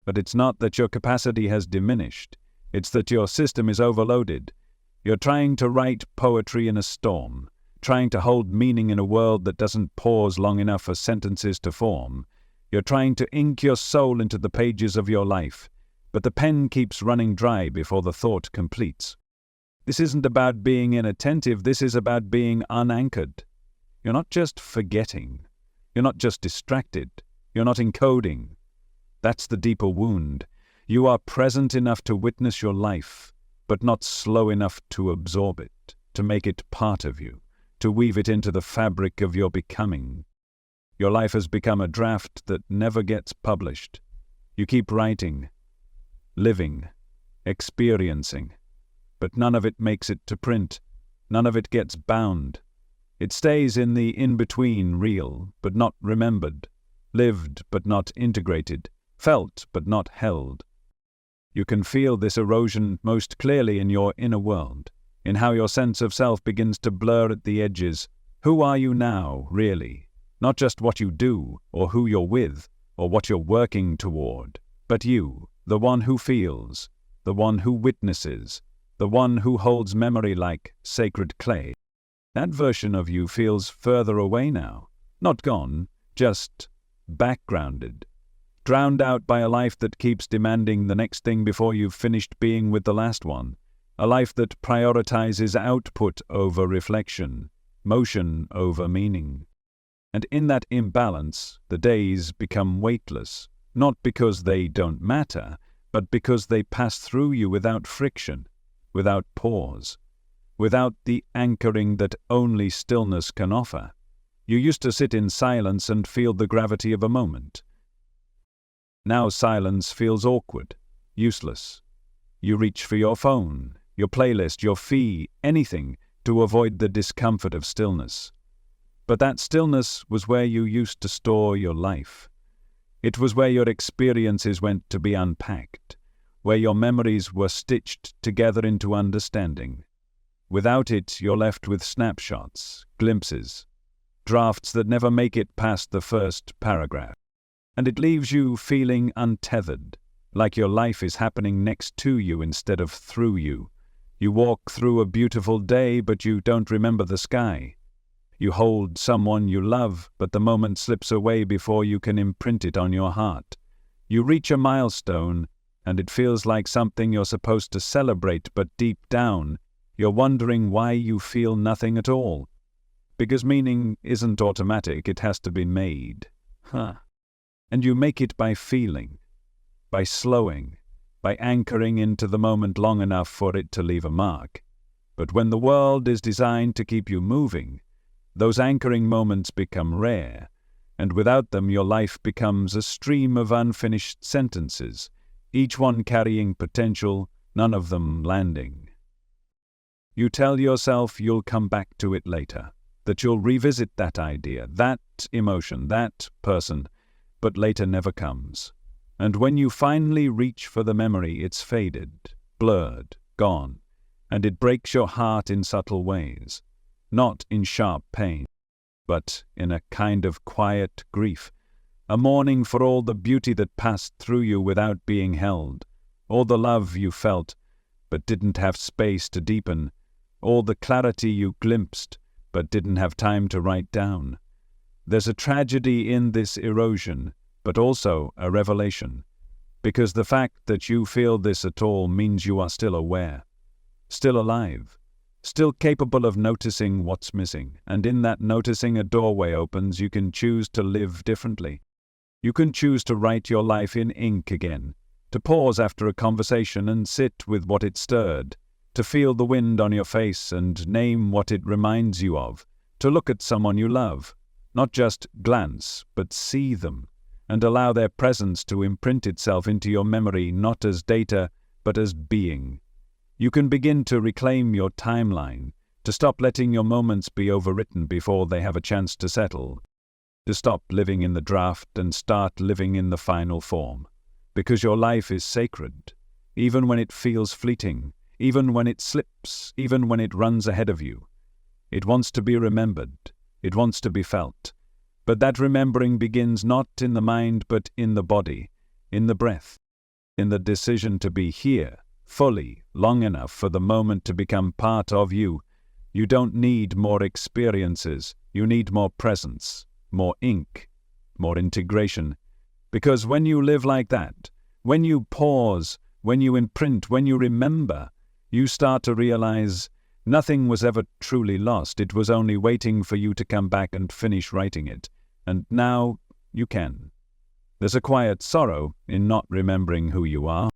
But it's not that your capacity has diminished, it's that your system is overloaded. You're trying to write poetry in a storm, trying to hold meaning in a world that doesn't pause long enough for sentences to form. You're trying to ink your soul into the pages of your life, but the pen keeps running dry before the thought completes. This isn't about being inattentive, this is about being unanchored. You're not just forgetting, you're not just distracted, you're not encoding. That's the deeper wound. You are present enough to witness your life, but not slow enough to absorb it, to make it part of you, to weave it into the fabric of your becoming. Your life has become a draft that never gets published. You keep writing, living, experiencing, but none of it makes it to print. None of it gets bound. It stays in the in-between, real but not remembered, lived but not integrated, felt but not held. You can feel this erosion most clearly in your inner world, in how your sense of self begins to blur at the edges. Who are you now, really? Not just what you do, or who you're with, or what you're working toward, but you, the one who feels, the one who witnesses, the one who holds memory like sacred clay. That version of you feels further away now, not gone, just backgrounded, drowned out by a life that keeps demanding the next thing before you've finished being with the last one, a life that prioritizes output over reflection, motion over meaning. And in that imbalance, the days become weightless, not because they don't matter, but because they pass through you without friction, without pause. without the anchoring that only stillness can offer. You used to sit in silence and feel the gravity of a moment. Now silence feels awkward, useless. You reach for your phone, your playlist, your fee, anything to avoid the discomfort of stillness. But that stillness was where you used to store your life. It was where your experiences went to be unpacked, where your memories were stitched together into understanding. Without it, you're left with snapshots, glimpses, drafts that never make it past the first paragraph. And it leaves you feeling untethered, like your life is happening next to you instead of through you. You walk through a beautiful day, but you don't remember the sky. You hold someone you love, but the moment slips away before you can imprint it on your heart. You reach a milestone, and it feels like something you're supposed to celebrate, but deep down, you're wondering why you feel nothing at all. Because meaning isn't automatic, it has to be made. And you make it by feeling, by slowing, by anchoring into the moment long enough for it to leave a mark. But when the world is designed to keep you moving, those anchoring moments become rare, and without them your life becomes a stream of unfinished sentences, each one carrying potential, none of them landing. You tell yourself you'll come back to it later, that you'll revisit that idea, that emotion, that person, but later never comes. And when you finally reach for the memory, it's faded, blurred, gone, and it breaks your heart in subtle ways. Not in sharp pain, but in a kind of quiet grief, a mourning for all the beauty that passed through you without being held, all the love you felt but didn't have space to deepen, all the clarity you glimpsed but didn't have time to write down. There's a tragedy in this erosion, but also a revelation, because the fact that you feel this at all means you are still aware, still alive, still capable of noticing what's missing, and in that noticing a doorway opens. You can choose to live differently. You can choose to write your life in ink again, to pause after a conversation and sit with what it stirred, to feel the wind on your face and name what it reminds you of, to look at someone you love, not just glance, but see them, and allow their presence to imprint itself into your memory not as data, but as being. You can begin to reclaim your timeline, to stop letting your moments be overwritten before they have a chance to settle, to stop living in the draft and start living in the final form. Because your life is sacred, even when it feels fleeting, even when it slips, even when it runs ahead of you. It wants to be remembered, it wants to be felt. But that remembering begins not in the mind but in the body, in the breath, in the decision to be here, fully, long enough for the moment to become part of you. You don't need more experiences, you need more presence, more ink, more integration. Because when you live like that, when you pause, when you imprint, when you remember, you start to realize nothing was ever truly lost. It was only waiting for you to come back and finish writing it. And now you can. There's a quiet sorrow in not remembering who you are.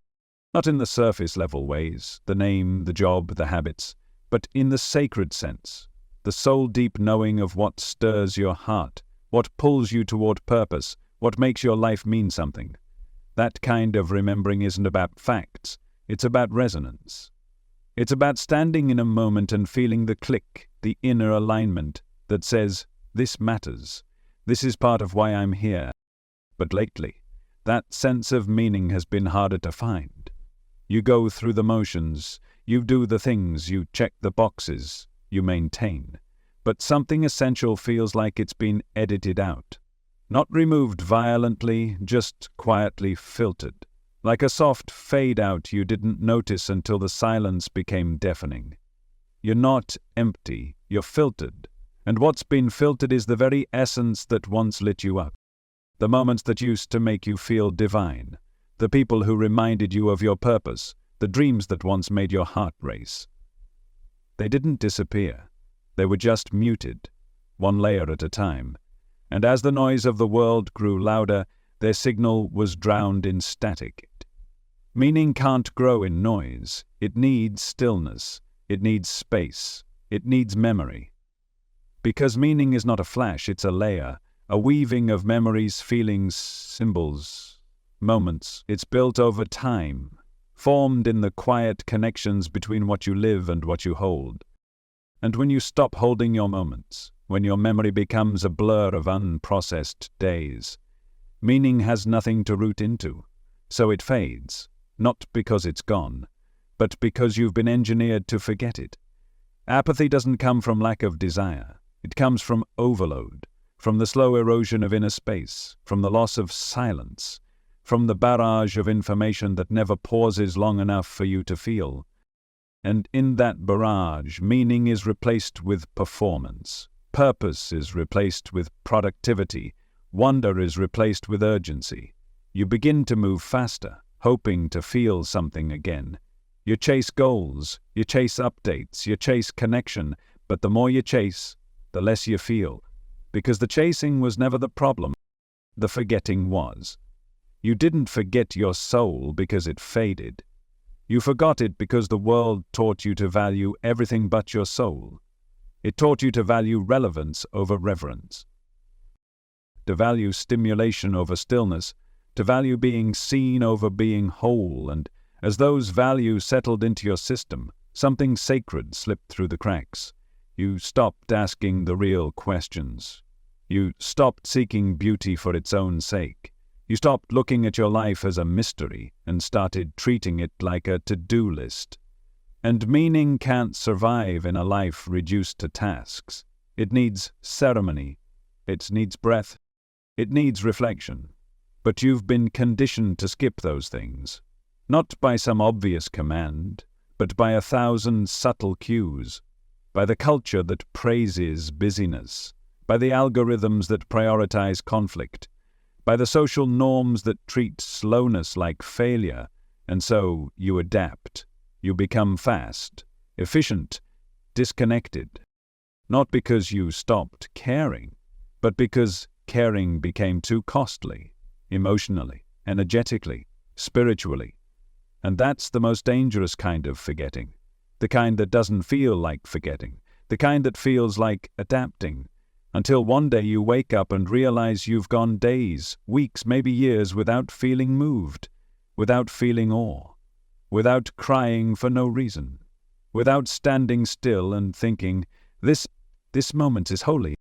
Not in the surface-level ways, the name, the job, the habits, but in the sacred sense, the soul-deep knowing of what stirs your heart, what pulls you toward purpose, what makes your life mean something. That kind of remembering isn't about facts, it's about resonance. It's about standing in a moment and feeling the click, the inner alignment that says, this matters, this is part of why I'm here. But lately, that sense of meaning has been harder to find. You go through the motions, you do the things, you check the boxes, you maintain. But something essential feels like it's been edited out. Not removed violently, just quietly filtered. Like a soft fade-out you didn't notice until the silence became deafening. You're not empty, you're filtered. And what's been filtered is the very essence that once lit you up. The moments that used to make you feel divine. The people who reminded you of your purpose, the dreams that once made your heart race. They didn't disappear. They were just muted, one layer at a time. And as the noise of the world grew louder, their signal was drowned in static. Meaning can't grow in noise. It needs stillness. It needs space. It needs memory. Because meaning is not a flash, it's a layer, a weaving of memories, feelings, symbols, moments. It's built over time, formed in the quiet connections between what you live and what you hold. And when you stop holding your moments, when your memory becomes a blur of unprocessed days, meaning has nothing to root into, so it fades, not because it's gone, but because you've been engineered to forget it. Apathy doesn't come from lack of desire. It comes from overload, from the slow erosion of inner space, from the loss of silence, from the barrage of information that never pauses long enough for you to feel. And in that barrage, meaning is replaced with performance. Purpose is replaced with productivity. Wonder is replaced with urgency. You begin to move faster, hoping to feel something again. You chase goals, you chase updates, you chase connection, but the more you chase, the less you feel. Because the chasing was never the problem, the forgetting was. You didn't forget your soul because it faded. You forgot it because the world taught you to value everything but your soul. It taught you to value relevance over reverence, to value stimulation over stillness, to value being seen over being whole, and as those values settled into your system, something sacred slipped through the cracks. You stopped asking the real questions. You stopped seeking beauty for its own sake. You stopped looking at your life as a mystery and started treating it like a to-do list. And meaning can't survive in a life reduced to tasks. It needs ceremony. It needs breath. It needs reflection. But you've been conditioned to skip those things. Not by some obvious command, but by 1,000 subtle cues. By the culture that praises busyness. By the algorithms that prioritize conflict. By the social norms that treat slowness like failure. And so you adapt. You become fast, efficient, disconnected. Not because you stopped caring, but because caring became too costly, emotionally, energetically, spiritually. And that's the most dangerous kind of forgetting. The kind that doesn't feel like forgetting. The kind that feels like adapting. Until one day you wake up and realize you've gone days, weeks, maybe years without feeling moved, without feeling awe. Without crying for no reason, without standing still and thinking, this moment is holy.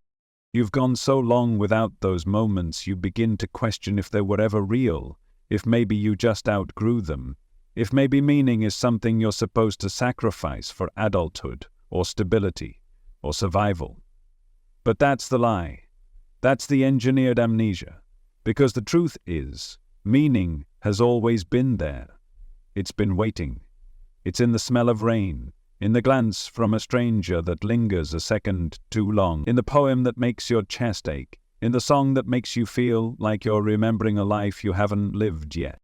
You've gone so long without those moments you begin to question if they were ever real, if maybe you just outgrew them, if maybe meaning is something you're supposed to sacrifice for adulthood or stability or survival. But that's the lie. That's the engineered amnesia. Because the truth is, meaning has always been there. It's been waiting. It's in the smell of rain, in the glance from a stranger that lingers a second too long, in the poem that makes your chest ache, in the song that makes you feel like you're remembering a life you haven't lived yet.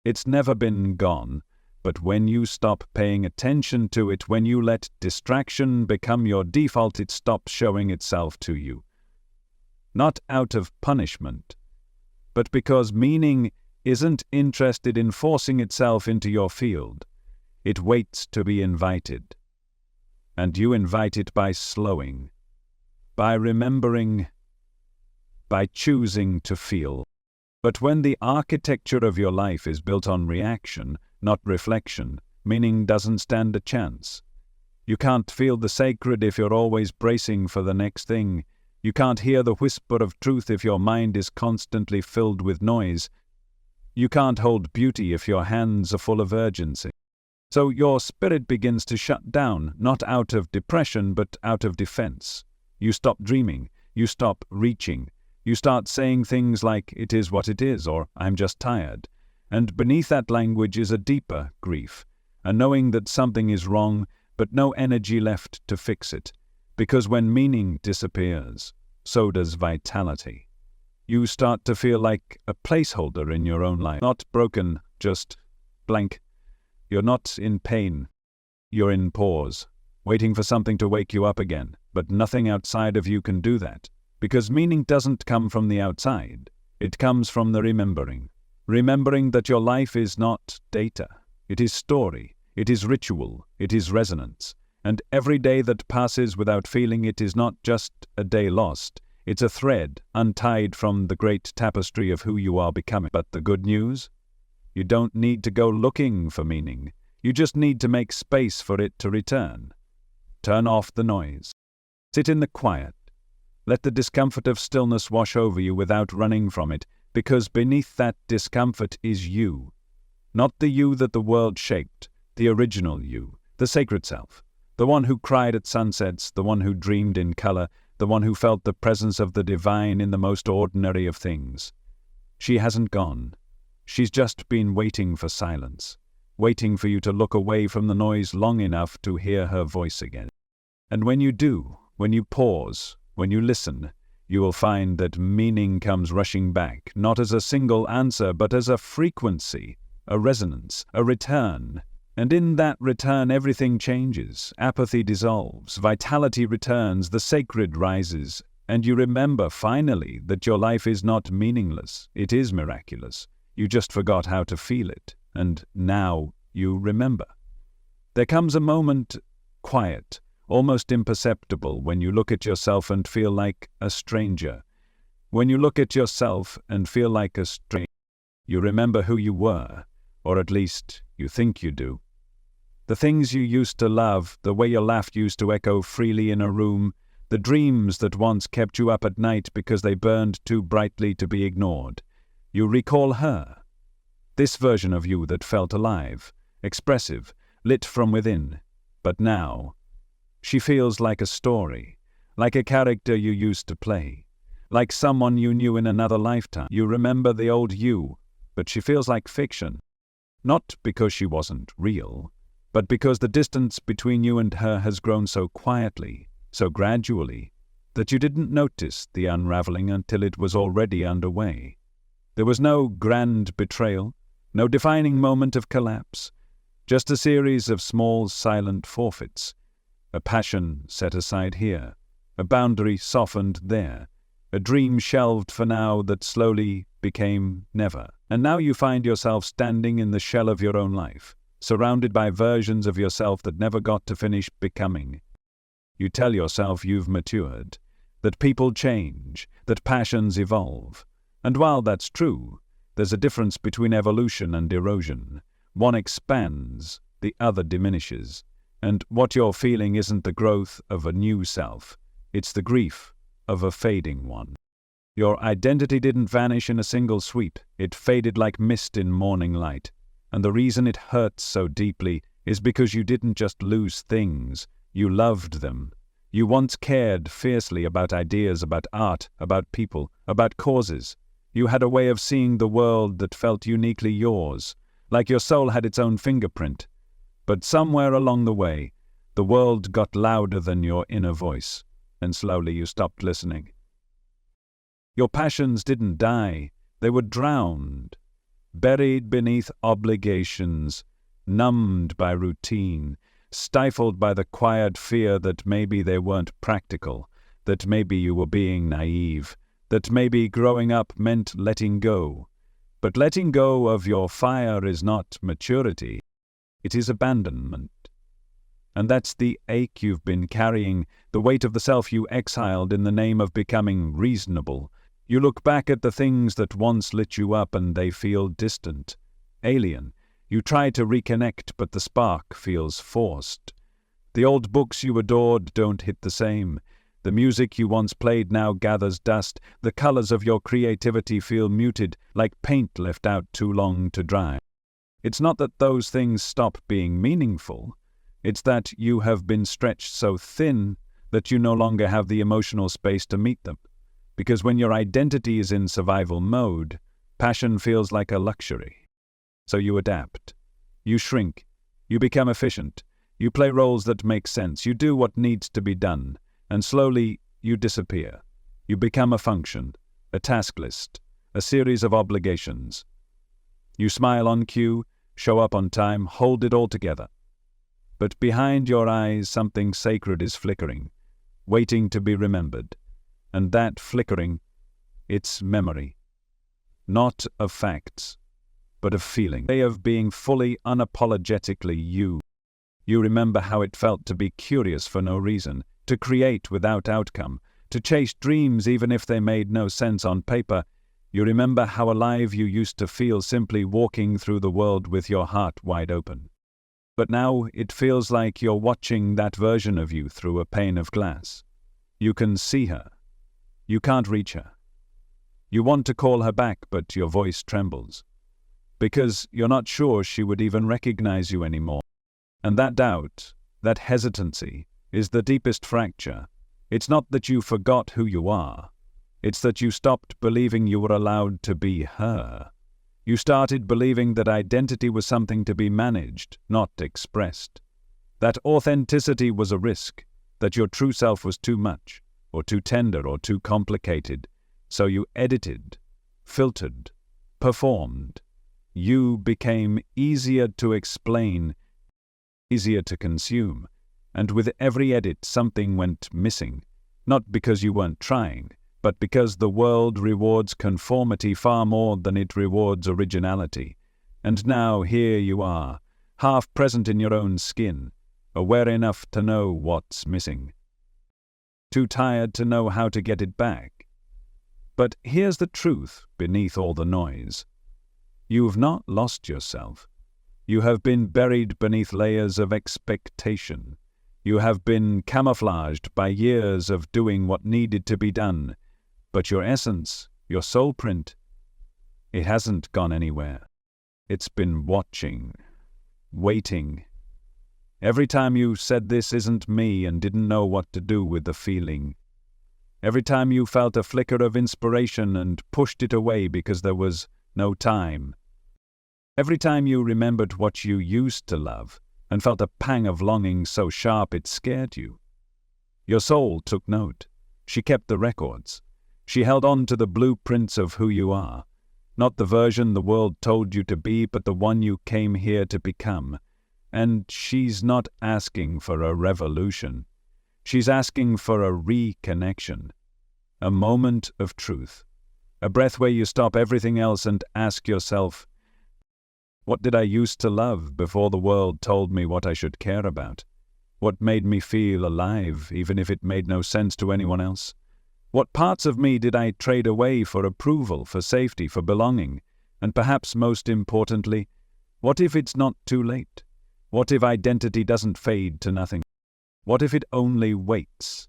It's never been gone, but when you stop paying attention to it, when you let distraction become your default, it stops showing itself to you. Not out of punishment, but because meaning isn't interested in forcing itself into your field. It waits to be invited. And you invite it by slowing, by remembering, by choosing to feel. But when the architecture of your life is built on reaction, not reflection, meaning doesn't stand a chance. You can't feel the sacred if you're always bracing for the next thing. You can't hear the whisper of truth if your mind is constantly filled with noise. You can't hold beauty if your hands are full of urgency. So your spirit begins to shut down, not out of depression, but out of defense. You stop dreaming. You stop reaching. You start saying things like, "It is what it is," or "I'm just tired." And beneath that language is a deeper grief, a knowing that something is wrong, but no energy left to fix it. Because when meaning disappears, so does vitality. You start to feel like a placeholder in your own life. Not broken, just blank. You're not in pain. You're in pause, waiting for something to wake you up again. But nothing outside of you can do that. Because meaning doesn't come from the outside. It comes from the remembering. Remembering that your life is not data. It is story. It is ritual. It is resonance. And every day that passes without feeling it is not just a day lost, it's a thread untied from the great tapestry of who you are becoming. But the good news? You don't need to go looking for meaning. You just need to make space for it to return. Turn off the noise. Sit in the quiet. Let the discomfort of stillness wash over you without running from it, because beneath that discomfort is you. Not the you that the world shaped, the original you, the sacred self. The one who cried at sunsets, the one who dreamed in color, the one who felt the presence of the divine in the most ordinary of things. She hasn't gone. She's just been waiting for silence, waiting for you to look away from the noise long enough to hear her voice again. And when you do, when you pause, when you listen, you will find that meaning comes rushing back, not as a single answer, but as a frequency, a resonance, a return. And in that return everything changes, apathy dissolves, vitality returns, the sacred rises, and you remember finally that your life is not meaningless, it is miraculous. You just forgot how to feel it, and now you remember. There comes a moment, quiet, almost imperceptible, when you look at yourself and feel like a stranger. When you look at yourself and feel like a stranger, you remember who you were, or at least you think you do. The things you used to love, the way your laugh used to echo freely in a room, the dreams that once kept you up at night because they burned too brightly to be ignored. You recall her. This version of you that felt alive, expressive, lit from within. But now, she feels like a story, like a character you used to play, like someone you knew in another lifetime. You remember the old you, but she feels like fiction. Not because she wasn't real, but because the distance between you and her has grown so quietly, so gradually, that you didn't notice the unraveling until it was already underway. There was no grand betrayal, no defining moment of collapse, just a series of small silent forfeits. A passion set aside here, a boundary softened there, a dream shelved for now that slowly became never. And now you find yourself standing in the shell of your own life, surrounded by versions of yourself that never got to finish becoming. You tell yourself you've matured, that people change, that passions evolve. And while that's true, there's a difference between evolution and erosion. One expands, the other diminishes. And what you're feeling isn't the growth of a new self, it's the grief of a fading one. Your identity didn't vanish in a single sweep, it faded like mist in morning light. And the reason it hurts so deeply is because you didn't just lose things, you loved them. You once cared fiercely about ideas, about art, about people, about causes. You had a way of seeing the world that felt uniquely yours, like your soul had its own fingerprint. But somewhere along the way, the world got louder than your inner voice, and slowly you stopped listening. Your passions didn't die, they were drowned, buried beneath obligations, numbed by routine, stifled by the quiet fear that maybe they weren't practical, that maybe you were being naive, that maybe growing up meant letting go. But letting go of your fire is not maturity. It is abandonment. And that's the ache you've been carrying, the weight of the self you exiled in the name of becoming reasonable. You look back at the things that once lit you up and they feel distant, alien. You try to reconnect, but the spark feels forced. The old books you adored don't hit the same. The music you once played now gathers dust. The colors of your creativity feel muted, like paint left out too long to dry. It's not that those things stop being meaningful. It's that you have been stretched so thin that you no longer have the emotional space to meet them. Because when your identity is in survival mode, passion feels like a luxury. So you adapt. You shrink. You become efficient. You play roles that make sense. You do what needs to be done. And slowly, you disappear. You become a function, a task list, a series of obligations. You smile on cue, show up on time, hold it all together. But behind your eyes, something sacred is flickering, waiting to be remembered. And that flickering, it's memory. Not of facts, but of feeling. A way of being fully, unapologetically you. You remember how it felt to be curious for no reason, to create without outcome, to chase dreams even if they made no sense on paper. You remember how alive you used to feel simply walking through the world with your heart wide open. But now it feels like you're watching that version of you through a pane of glass. You can see her. You can't reach her. You want to call her back, but your voice trembles. Because you're not sure she would even recognize you anymore. And that doubt, that hesitancy, is the deepest fracture. It's not that you forgot who you are. It's that you stopped believing you were allowed to be her. You started believing that identity was something to be managed, not expressed. That authenticity was a risk, that your true self was too much, or too tender, or too complicated. So you edited, filtered, performed. You became easier to explain, easier to consume, and with every edit something went missing, not because you weren't trying, but because the world rewards conformity far more than it rewards originality. And now here you are, half present in your own skin, aware enough to know what's missing. Too tired to know how to get it back. But here's the truth beneath all the noise. You've not lost yourself. You have been buried beneath layers of expectation. You have been camouflaged by years of doing what needed to be done. But your essence, your soul print, it hasn't gone anywhere. It's been watching, waiting. Every time you said this isn't me and didn't know what to do with the feeling. Every time you felt a flicker of inspiration and pushed it away because there was no time. Every time you remembered what you used to love and felt a pang of longing so sharp it scared you. Your soul took note. She kept the records. She held on to the blueprints of who you are, not the version the world told you to be, but the one you came here to become. And she's not asking for a revolution. She's asking for a reconnection, a moment of truth, a breath where you stop everything else and ask yourself, what did I used to love before the world told me what I should care about? What made me feel alive, even if it made no sense to anyone else? What parts of me did I trade away for approval, for safety, for belonging? And perhaps most importantly, what if it's not too late? What if identity doesn't fade to nothing? What if it only waits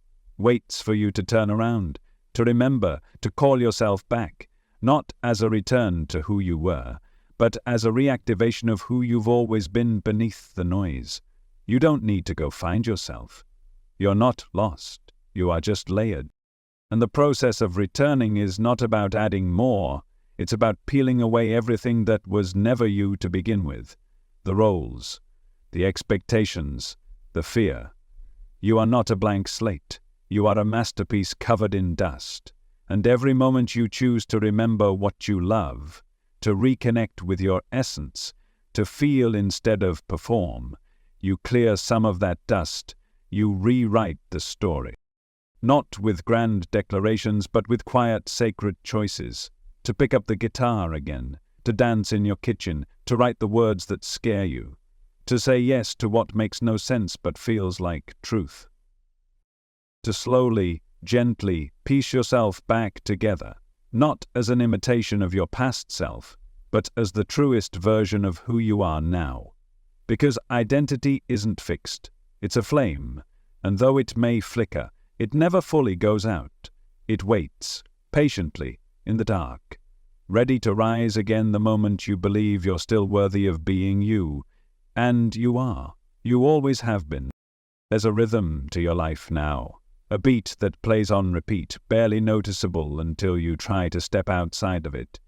for you to turn around, to remember, to call yourself back, not as a return to who you were, but as a reactivation of who you've always been beneath the noise? You don't need to go find yourself. You're not lost. You are just layered. And the process of returning is not about adding more. It's about peeling away everything that was never you to begin with. The roles, the expectations, the fear. You are not a blank slate. You are a masterpiece covered in dust. And every moment you choose to remember what you love, to reconnect with your essence, to feel instead of perform, you clear some of that dust. You rewrite the story. Not with grand declarations, but with quiet, sacred choices. To pick up the guitar again, to dance in your kitchen, to write the words that scare you, to say yes to what makes no sense but feels like truth. To slowly, gently piece yourself back together, not as an imitation of your past self, but as the truest version of who you are now. Because identity isn't fixed. It's a flame, and though it may flicker, it never fully goes out. It waits, patiently, in the dark, ready to rise again the moment you believe you're still worthy of being you. And you are. You always have been. There's a rhythm to your life now, a beat that plays on repeat, barely noticeable until you try to step outside of it.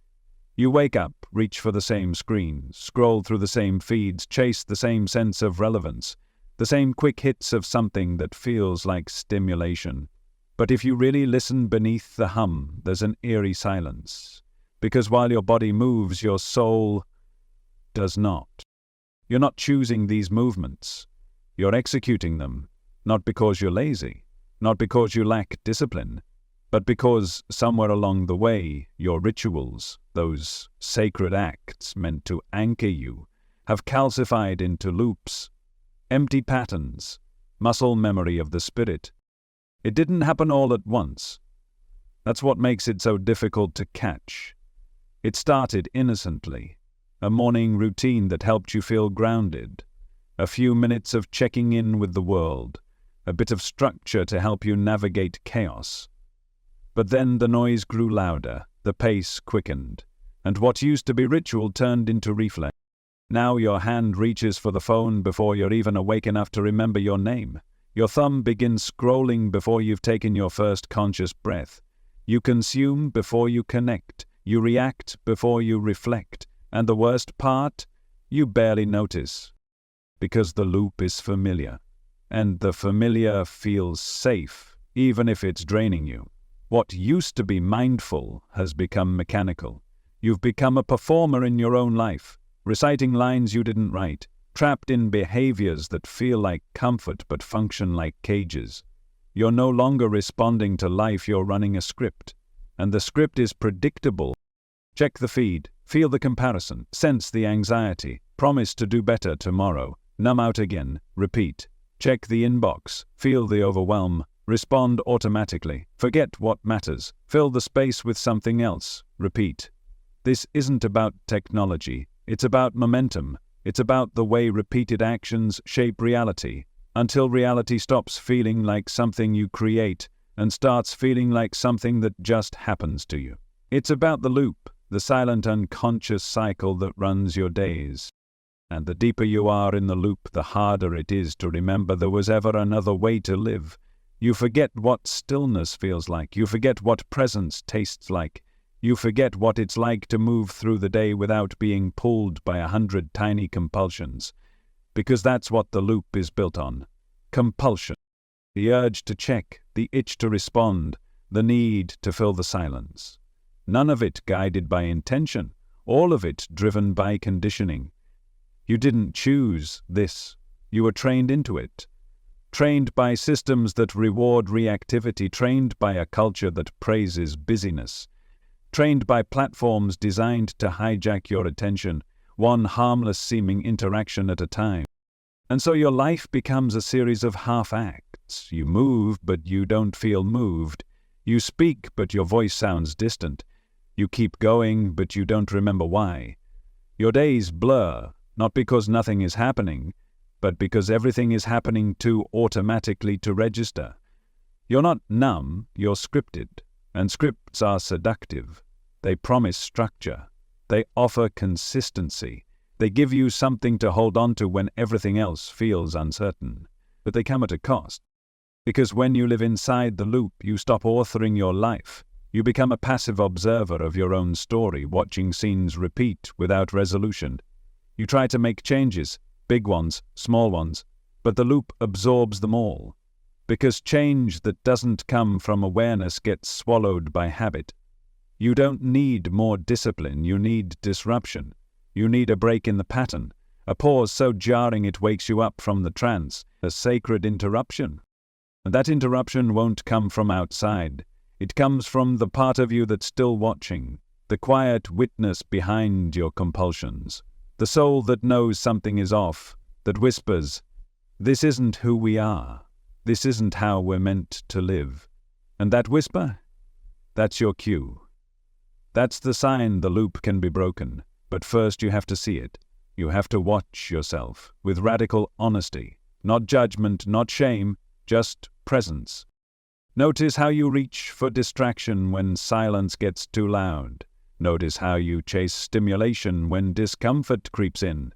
You wake up, reach for the same screen, scroll through the same feeds, chase the same sense of relevance, the same quick hits of something that feels like stimulation. But if you really listen beneath the hum, there's an eerie silence. Because while your body moves, your soul does not. You're not choosing these movements. You're executing them, not because you're lazy, not because you lack discipline, but because somewhere along the way, your rituals, those sacred acts meant to anchor you, have calcified into loops. empty patterns, muscle memory of the spirit. It didn't happen all at once. That's what makes it so difficult to catch. It started innocently, a morning routine that helped you feel grounded, a few minutes of checking in with the world, a bit of structure to help you navigate chaos. But then the noise grew louder, the pace quickened, and what used to be ritual turned into reflex. Now your hand reaches for the phone before you're even awake enough to remember your name. Your thumb begins scrolling before you've taken your first conscious breath. You consume before you connect. You react before you reflect. And the worst part? You barely notice. Because the loop is familiar. And the familiar feels safe, even if it's draining you. What used to be mindful has become mechanical. You've become a performer in your own life, reciting lines you didn't write, trapped in behaviors that feel like comfort but function like cages. You're no longer responding to life, you're running a script. And the script is predictable. Check the feed, feel the comparison, sense the anxiety, promise to do better tomorrow, numb out again, repeat. Check the inbox, feel the overwhelm, respond automatically, forget what matters, fill the space with something else, repeat. This isn't about technology, it's about momentum, it's about the way repeated actions shape reality, until reality stops feeling like something you create and starts feeling like something that just happens to you. It's about the loop, the silent unconscious cycle that runs your days. And the deeper you are in the loop, the harder it is to remember there was ever another way to live. You forget what stillness feels like. You forget what presence tastes like. You forget what it's like to move through the day without being pulled by 100 tiny compulsions. Because that's what the loop is built on. Compulsion. The urge to check, the itch to respond, the need to fill the silence. None of it guided by intention, all of it driven by conditioning. You didn't choose this. You were trained into it. Trained by systems that reward reactivity, trained by a culture that praises busyness, trained by platforms designed to hijack your attention, one harmless-seeming interaction at a time. And so your life becomes a series of half-acts. You move, but you don't feel moved. You speak, but your voice sounds distant. You keep going, but you don't remember why. Your days blur, not because nothing is happening, but because everything is happening too automatically to register. You're not numb, you're scripted. And scripts are seductive. They promise structure. They offer consistency. They give you something to hold on to when everything else feels uncertain. But they come at a cost. Because when you live inside the loop, you stop authoring your life. You become a passive observer of your own story, watching scenes repeat without resolution. You try to make changes, big ones, small ones, but the loop absorbs them all. Because change that doesn't come from awareness gets swallowed by habit. You don't need more discipline, you need disruption. You need a break in the pattern, a pause so jarring it wakes you up from the trance, a sacred interruption. And that interruption won't come from outside. It comes from the part of you that's still watching, the quiet witness behind your compulsions, the soul that knows something is off, that whispers, "This isn't who we are. This isn't how we're meant to live." And that whisper? That's your cue. That's the sign the loop can be broken. But first you have to see it. You have to watch yourself with radical honesty. Not judgment, not shame, just presence. Notice how you reach for distraction when silence gets too loud. Notice how you chase stimulation when discomfort creeps in.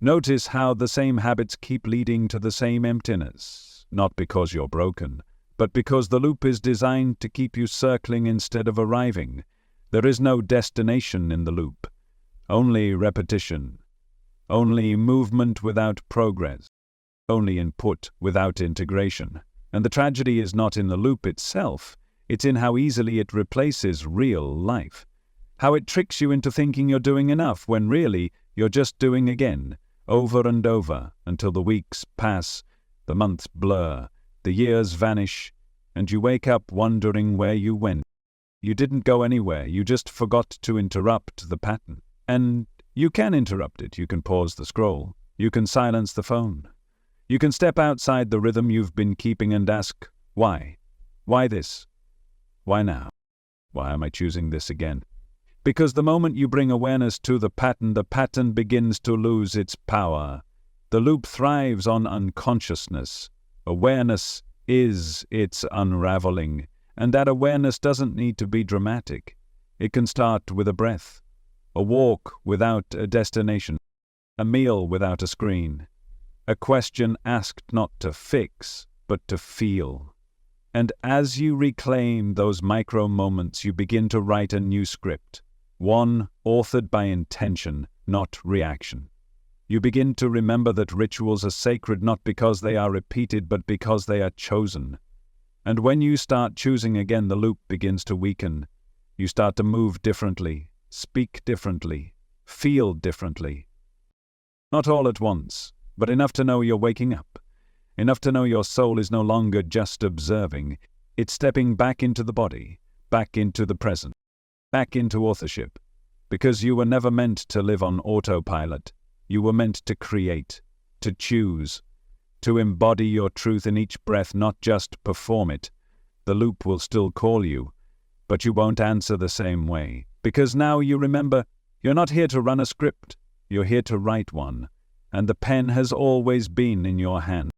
Notice how the same habits keep leading to the same emptiness. Not because you're broken, but because the loop is designed to keep you circling instead of arriving. There is no destination in the loop. Only repetition. Only movement without progress. Only input without integration. And the tragedy is not in the loop itself. It's in how easily it replaces real life. How it tricks you into thinking you're doing enough when really you're just doing again, over and over, until the weeks pass, the months blur, the years vanish, and you wake up wondering where you went. You didn't go anywhere, you just forgot to interrupt the pattern. And you can interrupt it. You can pause the scroll. You can silence the phone. You can step outside the rhythm you've been keeping and ask, why? Why this? Why now? Why am I choosing this again? Because the moment you bring awareness to the pattern begins to lose its power. The loop thrives on unconsciousness. Awareness is its unraveling, and that awareness doesn't need to be dramatic. It can start with a breath, a walk without a destination, a meal without a screen, a question asked not to fix, but to feel. And as you reclaim those micro moments, you begin to write a new script, one authored by intention, not reaction. You begin to remember that rituals are sacred not because they are repeated, but because they are chosen. And when you start choosing again, the loop begins to weaken. You start to move differently, speak differently, feel differently. Not all at once, but enough to know you're waking up. Enough to know your soul is no longer just observing. It's stepping back into the body, back into the present, back into authorship. Because you were never meant to live on autopilot. You were meant to create, to choose, to embody your truth in each breath, not just perform it. The loop will still call you, but you won't answer the same way. Because now you remember, you're not here to run a script, you're here to write one. And the pen has always been in your hand.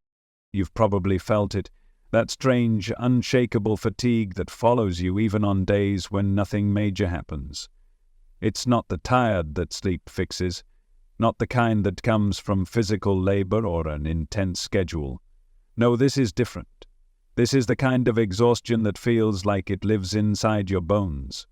You've probably felt it, that strange, unshakable fatigue that follows you even on days when nothing major happens. It's not the tired that sleep fixes, not the kind that comes from physical labor or an intense schedule. No, this is different. This is the kind of exhaustion that feels like it lives inside your bones.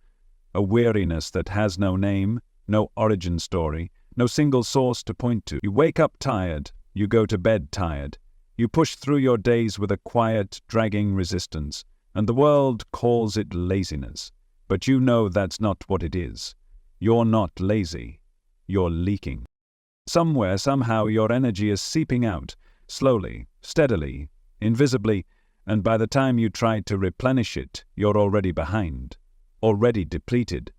A weariness that has no name, no origin story, no single source to point to. You wake up tired, you go to bed tired. You push through your days with a quiet, dragging resistance, and the world calls it laziness. But you know that's not what it is. You're not lazy. You're leaking. Somewhere, somehow, your energy is seeping out, slowly, steadily, invisibly, and by the time you try to replenish it, you're already behind, already depleted,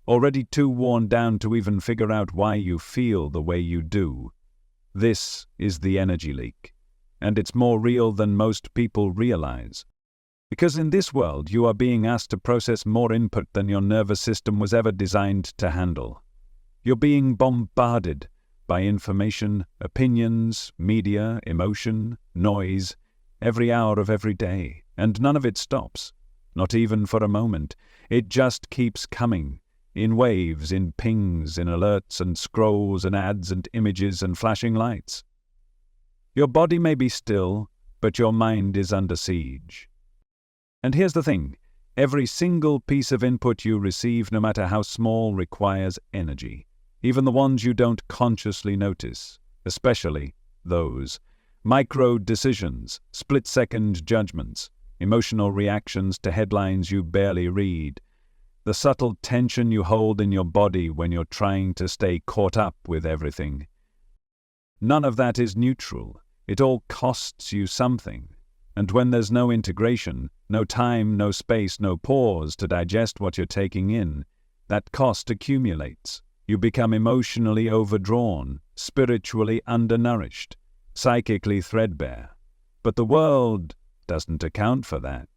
already too worn down to even figure out why you feel the way you do. This is the energy leak, and it's more real than most people realize. Because in this world, you are being asked to process more input than your nervous system was ever designed to handle. You're being bombarded by information, opinions, media, emotion, noise, every hour of every day, and none of it stops, not even for a moment. It just keeps coming, in waves, in pings, in alerts and scrolls and ads and images and flashing lights. Your body may be still, but your mind is under siege. And here's the thing, every single piece of input you receive, no matter how small, requires energy. Even the ones you don't consciously notice, especially those micro-decisions, split-second judgments, emotional reactions to headlines you barely read, the subtle tension you hold in your body when you're trying to stay caught up with everything. None of that is neutral. It all costs you something. And when there's no integration, no time, no space, no pause to digest what you're taking in, that cost accumulates. You become emotionally overdrawn, spiritually undernourished, psychically threadbare. But the world doesn't account for that.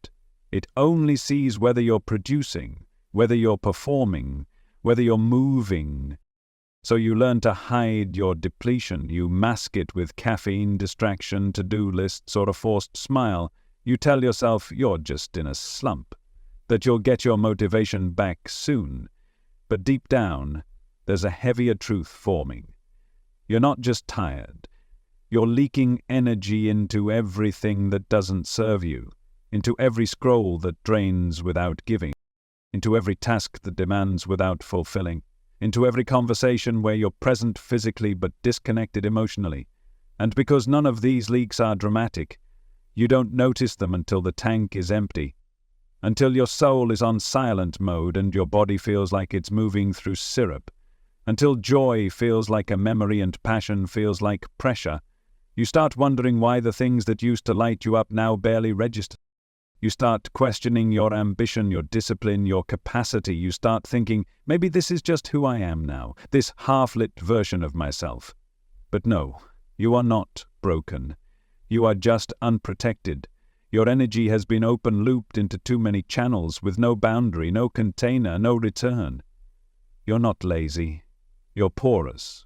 It only sees whether you're producing, whether you're performing, whether you're moving. So you learn to hide your depletion. You mask it with caffeine, distraction, to-do lists, or a forced smile. You tell yourself you're just in a slump, that you'll get your motivation back soon. But deep down, there's a heavier truth forming. You're not just tired. You're leaking energy into everything that doesn't serve you, into every scroll that drains without giving, into every task that demands without fulfilling, into every conversation where you're present physically but disconnected emotionally. And because none of these leaks are dramatic, you don't notice them until the tank is empty, until your soul is on silent mode and your body feels like it's moving through syrup, until joy feels like a memory and passion feels like pressure. You start wondering why the things that used to light you up now barely register. You start questioning your ambition, your discipline, your capacity. You start thinking, maybe this is just who I am now, this half-lit version of myself. But no, you are not broken. You are just unprotected. Your energy has been open-looped into too many channels with no boundary, no container, no return. You're not lazy. You're porous.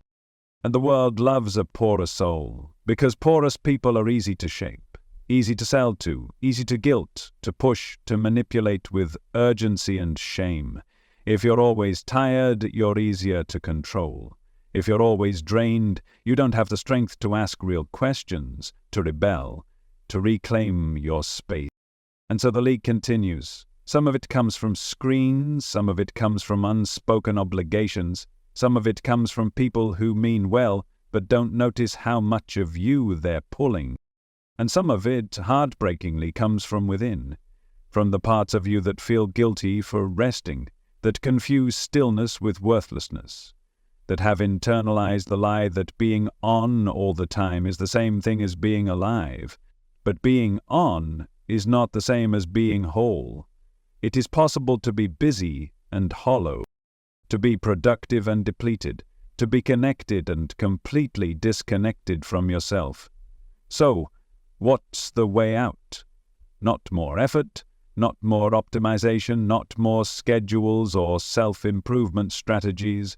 And the world loves a porous soul, because porous people are easy to shape, easy to sell to, easy to guilt, to push, to manipulate with urgency and shame. If you're always tired, you're easier to control. If you're always drained, you don't have the strength to ask real questions, to rebel, to reclaim your space. And so the leak continues. Some of it comes from screens, some of it comes from unspoken obligations, some of it comes from people who mean well but don't notice how much of you they're pulling. And some of it, heartbreakingly, comes from within, from the parts of you that feel guilty for resting, that confuse stillness with worthlessness, that have internalized the lie that being on all the time is the same thing as being alive. But being on is not the same as being whole. It is possible to be busy and hollow, to be productive and depleted, to be connected and completely disconnected from yourself. So, what's the way out? Not more effort, not more optimization, not more schedules or self-improvement strategies.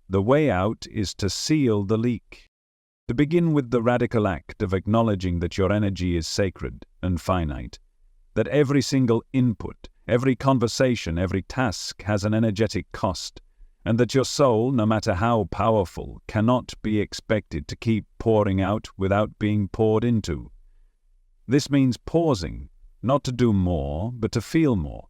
The way out is to seal the leak. To begin with the radical act of acknowledging that your energy is sacred and finite, that every single input, every conversation, every task has an energetic cost, and that your soul, no matter how powerful, cannot be expected to keep pouring out without being poured into. This means pausing, not to do more, but to feel more,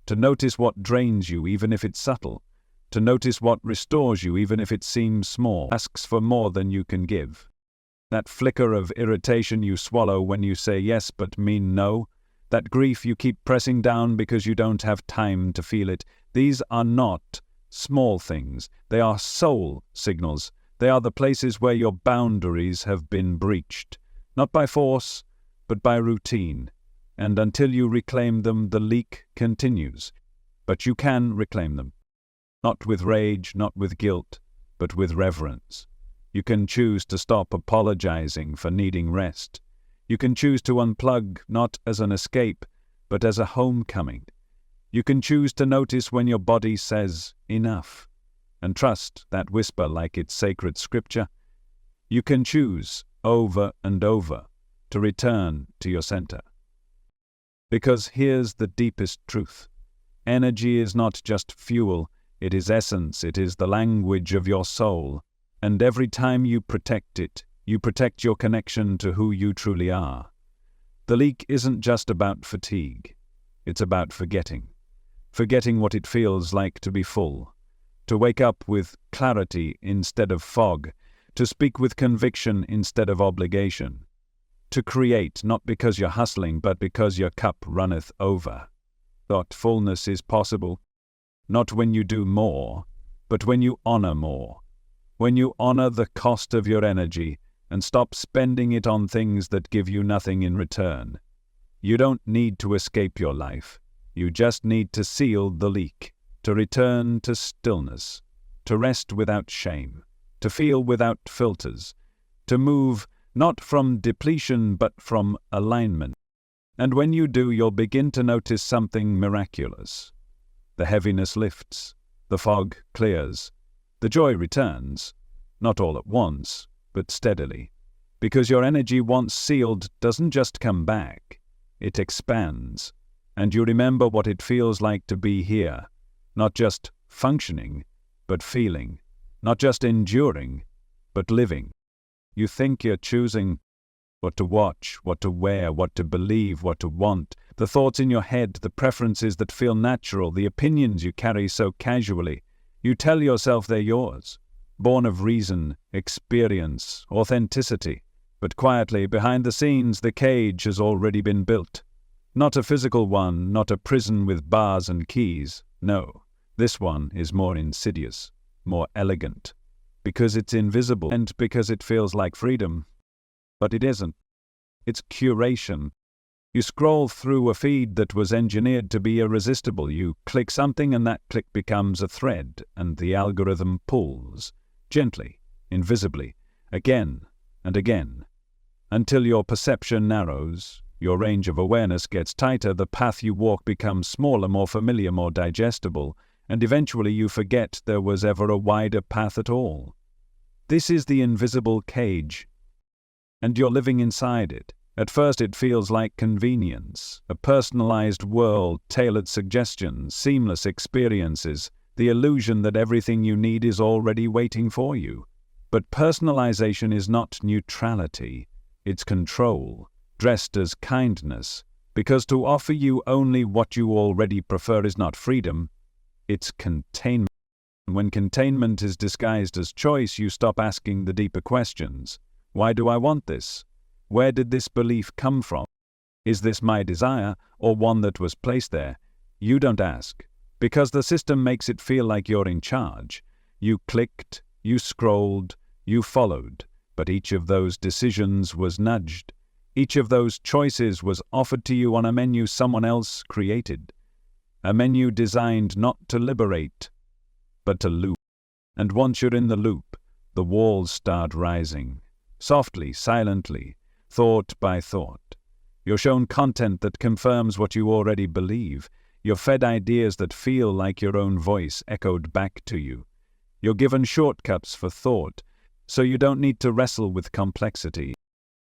to notice what drains you even if it's subtle, to notice what restores you even if it seems small, asks for more than you can give. That flicker of irritation you swallow when you say yes but mean no, that grief you keep pressing down because you don't have time to feel it, these are not small things. They are soul signals. They are the places where your boundaries have been breached, not by force, but by routine. And until you reclaim them, the leak continues. But you can reclaim them. Not with rage, not with guilt, but with reverence. You can choose to stop apologizing for needing rest. You can choose to unplug not as an escape, but as a homecoming. You can choose to notice when your body says enough, and trust that whisper like it's sacred scripture. You can choose over and over to return to your center. Because here's the deepest truth. Energy is not just fuel, it is essence, it is the language of your soul. And every time you protect it, you protect your connection to who you truly are. The leak isn't just about fatigue. It's about forgetting. Forgetting what it feels like to be full. To wake up with clarity instead of fog. To speak with conviction instead of obligation. To create, not because you're hustling, but because your cup runneth over. That fullness is possible, not when you do more, but when you honor more. When you honor the cost of your energy and stop spending it on things that give you nothing in return. You don't need to escape your life. You just need to seal the leak, to return to stillness, to rest without shame, to feel without filters, to move not from depletion but from alignment. And when you do, you'll begin to notice something miraculous. The heaviness lifts, the fog clears, the joy returns, not all at once, but steadily. Because your energy once sealed doesn't just come back, it expands, and you remember what it feels like to be here, not just functioning, but feeling, not just enduring, but living. You think you're choosing what to watch, what to wear, what to believe, what to want, the thoughts in your head, the preferences that feel natural, the opinions you carry so casually. You tell yourself they're yours, born of reason, experience, authenticity. But quietly, behind the scenes, the cage has already been built. Not a physical one, not a prison with bars and keys. No, this one is more insidious, more elegant, because it's invisible and because it feels like freedom. But it isn't. It's curation. You scroll through a feed that was engineered to be irresistible. You click something and that click becomes a thread, and the algorithm pulls, gently, invisibly, again and again. Until your perception narrows, your range of awareness gets tighter, the path you walk becomes smaller, more familiar, more digestible, and eventually you forget there was ever a wider path at all. This is the invisible cage, and you're living inside it. At first it feels like convenience, a personalized world, tailored suggestions, seamless experiences, the illusion that everything you need is already waiting for you. But personalization is not neutrality, it's control, dressed as kindness, because to offer you only what you already prefer is not freedom, it's containment. When containment is disguised as choice, you stop asking the deeper questions. Why do I want this? Where did this belief come from? Is this my desire, or one that was placed there? You don't ask, because the system makes it feel like you're in charge. You clicked, you scrolled, you followed, but each of those decisions was nudged. Each of those choices was offered to you on a menu someone else created. A menu designed not to liberate, but to loop. And once you're in the loop, the walls start rising. Softly, silently, thought by thought. You're shown content that confirms what you already believe. You're fed ideas that feel like your own voice echoed back to you. You're given shortcuts for thought, so you don't need to wrestle with complexity.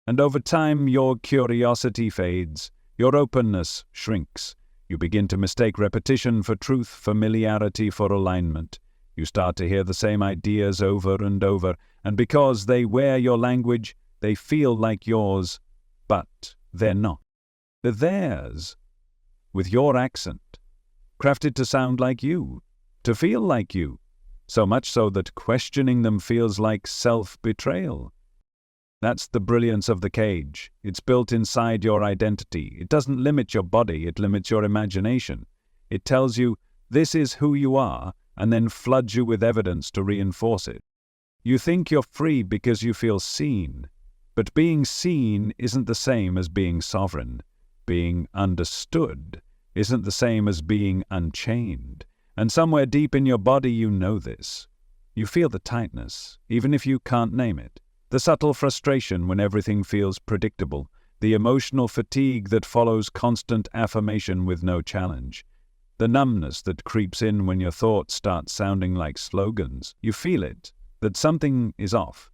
And over time, your curiosity fades, your openness shrinks. You begin to mistake repetition for truth, familiarity for alignment. You start to hear the same ideas over and over, and because they wear your language, they feel like yours, but they're not. They're theirs, with your accent, crafted to sound like you, to feel like you, so much so that questioning them feels like self-betrayal. That's the brilliance of the cage. It's built inside your identity. It doesn't limit your body, it limits your imagination. It tells you, this is who you are, and then floods you with evidence to reinforce it. You think you're free because you feel seen, but being seen isn't the same as being sovereign. Being understood isn't the same as being unchained. And somewhere deep in your body you know this. You feel the tightness, even if you can't name it. The subtle frustration when everything feels predictable. The emotional fatigue that follows constant affirmation with no challenge. The numbness that creeps in when your thoughts start sounding like slogans. You feel it, that something is off.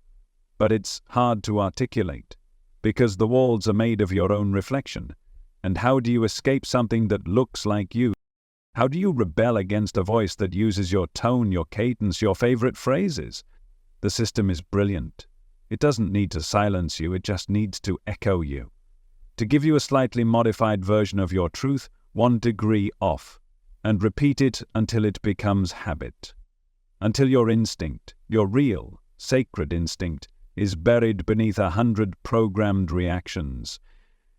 But it's hard to articulate, because the walls are made of your own reflection. And how do you escape something that looks like you? How do you rebel against a voice that uses your tone, your cadence, your favorite phrases? The system is brilliant. It doesn't need to silence you, it just needs to echo you. To give you a slightly modified version of your truth, 1 degree off, and repeat it until it becomes habit. Until your instinct, your real, sacred instinct, is buried beneath 100 programmed reactions.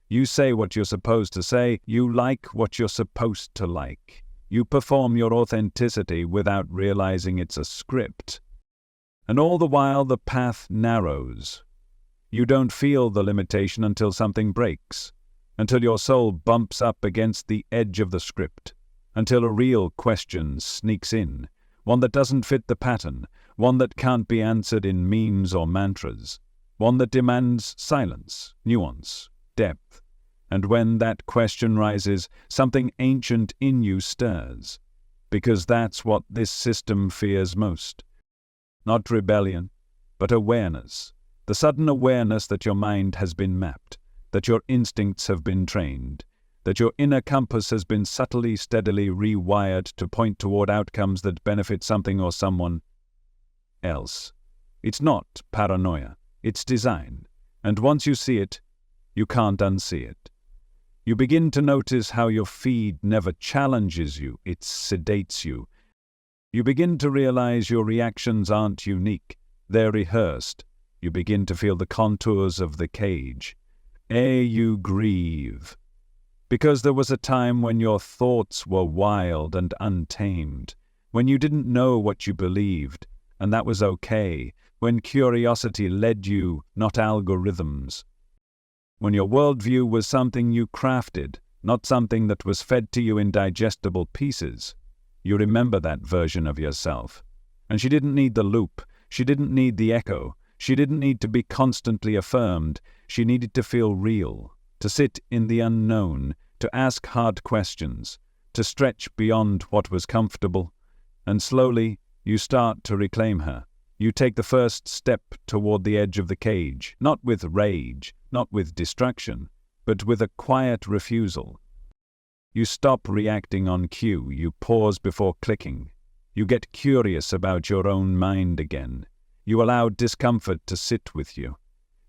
You say what you're supposed to say, you like what you're supposed to like. You perform your authenticity without realizing it's a script. And all the while the path narrows. You don't feel the limitation until something breaks, until your soul bumps up against the edge of the script, until a real question sneaks in, one that doesn't fit the pattern, one that can't be answered in memes or mantras, one that demands silence, nuance, depth. And when that question rises, something ancient in you stirs, because that's what this system fears most. Not rebellion, but awareness, the sudden awareness that your mind has been mapped, that your instincts have been trained, that your inner compass has been subtly, steadily rewired to point toward outcomes that benefit something or someone else. It's not paranoia, it's design, and once you see it, you can't unsee it. You begin to notice how your feed never challenges you, it sedates you. You begin to realize your reactions aren't unique, they're rehearsed. You begin to feel the contours of the cage. You grieve. Because there was a time when your thoughts were wild and untamed, when you didn't know what you believed, and that was okay, when curiosity led you, not algorithms. When your worldview was something you crafted, not something that was fed to you in digestible pieces. You remember that version of yourself. And she didn't need the loop, she didn't need the echo, She didn't need to be constantly affirmed. She needed to feel real, to sit in the unknown, to ask hard questions, to stretch beyond what was comfortable. And slowly, you start to reclaim her. You take the first step toward the edge of the cage, not with rage, not with destruction, but with a quiet refusal. You stop reacting on cue. You pause before clicking. You get curious about your own mind again. You allow discomfort to sit with you.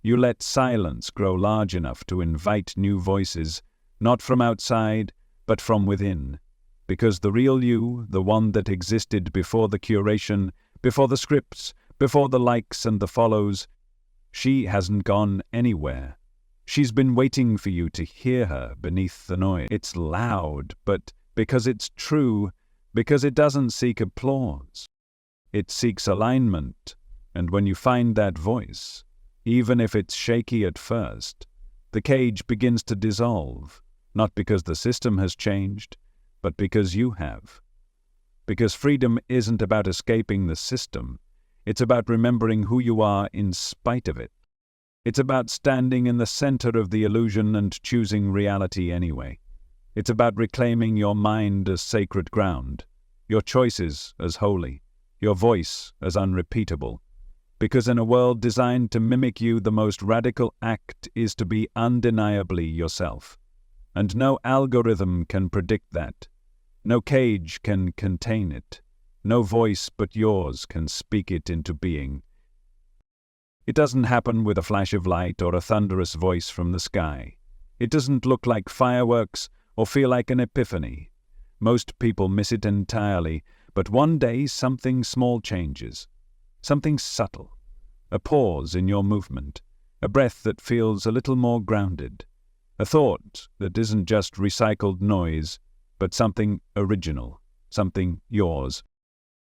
You let silence grow large enough to invite new voices, not from outside, but from within. Because the real you, the one that existed before the curation, before the scripts, before the likes and the follows, she hasn't gone anywhere. She's been waiting for you to hear her beneath the noise. It's loud, but because it's true, because it doesn't seek applause. It seeks alignment, and when you find that voice, even if it's shaky at first, the cage begins to dissolve, not because the system has changed, but because you have. Because freedom isn't about escaping the system, it's about remembering who you are in spite of it. It's about standing in the center of the illusion and choosing reality anyway. It's about reclaiming your mind as sacred ground, your choices as holy, your voice as unrepeatable. Because in a world designed to mimic you, the most radical act is to be undeniably yourself. And no algorithm can predict that. No cage can contain it. No voice but yours can speak it into being. It doesn't happen with a flash of light or a thunderous voice from the sky. It doesn't look like fireworks or feel like an epiphany. Most people miss it entirely, but one day something small changes. Something subtle. A pause in your movement. A breath that feels a little more grounded. A thought that isn't just recycled noise, but something original, something yours.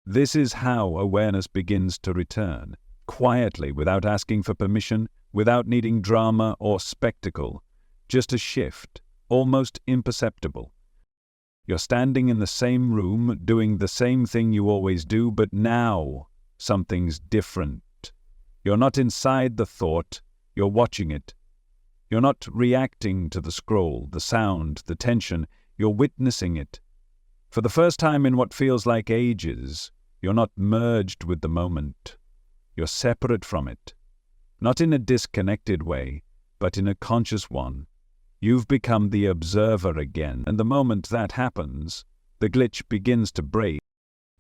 This is how awareness begins to return. Quietly, without asking for permission, without needing drama or spectacle, just a shift, almost imperceptible. You're standing in the same room, doing the same thing you always do, but now something's different. You're not inside the thought, you're watching it. You're not reacting to the scroll, the sound, the tension, you're witnessing it. For the first time in what feels like ages, you're not merged with the moment. You're separate from it. Not in a disconnected way, but in a conscious one. You've become the observer again, and the moment that happens, the glitch begins to break.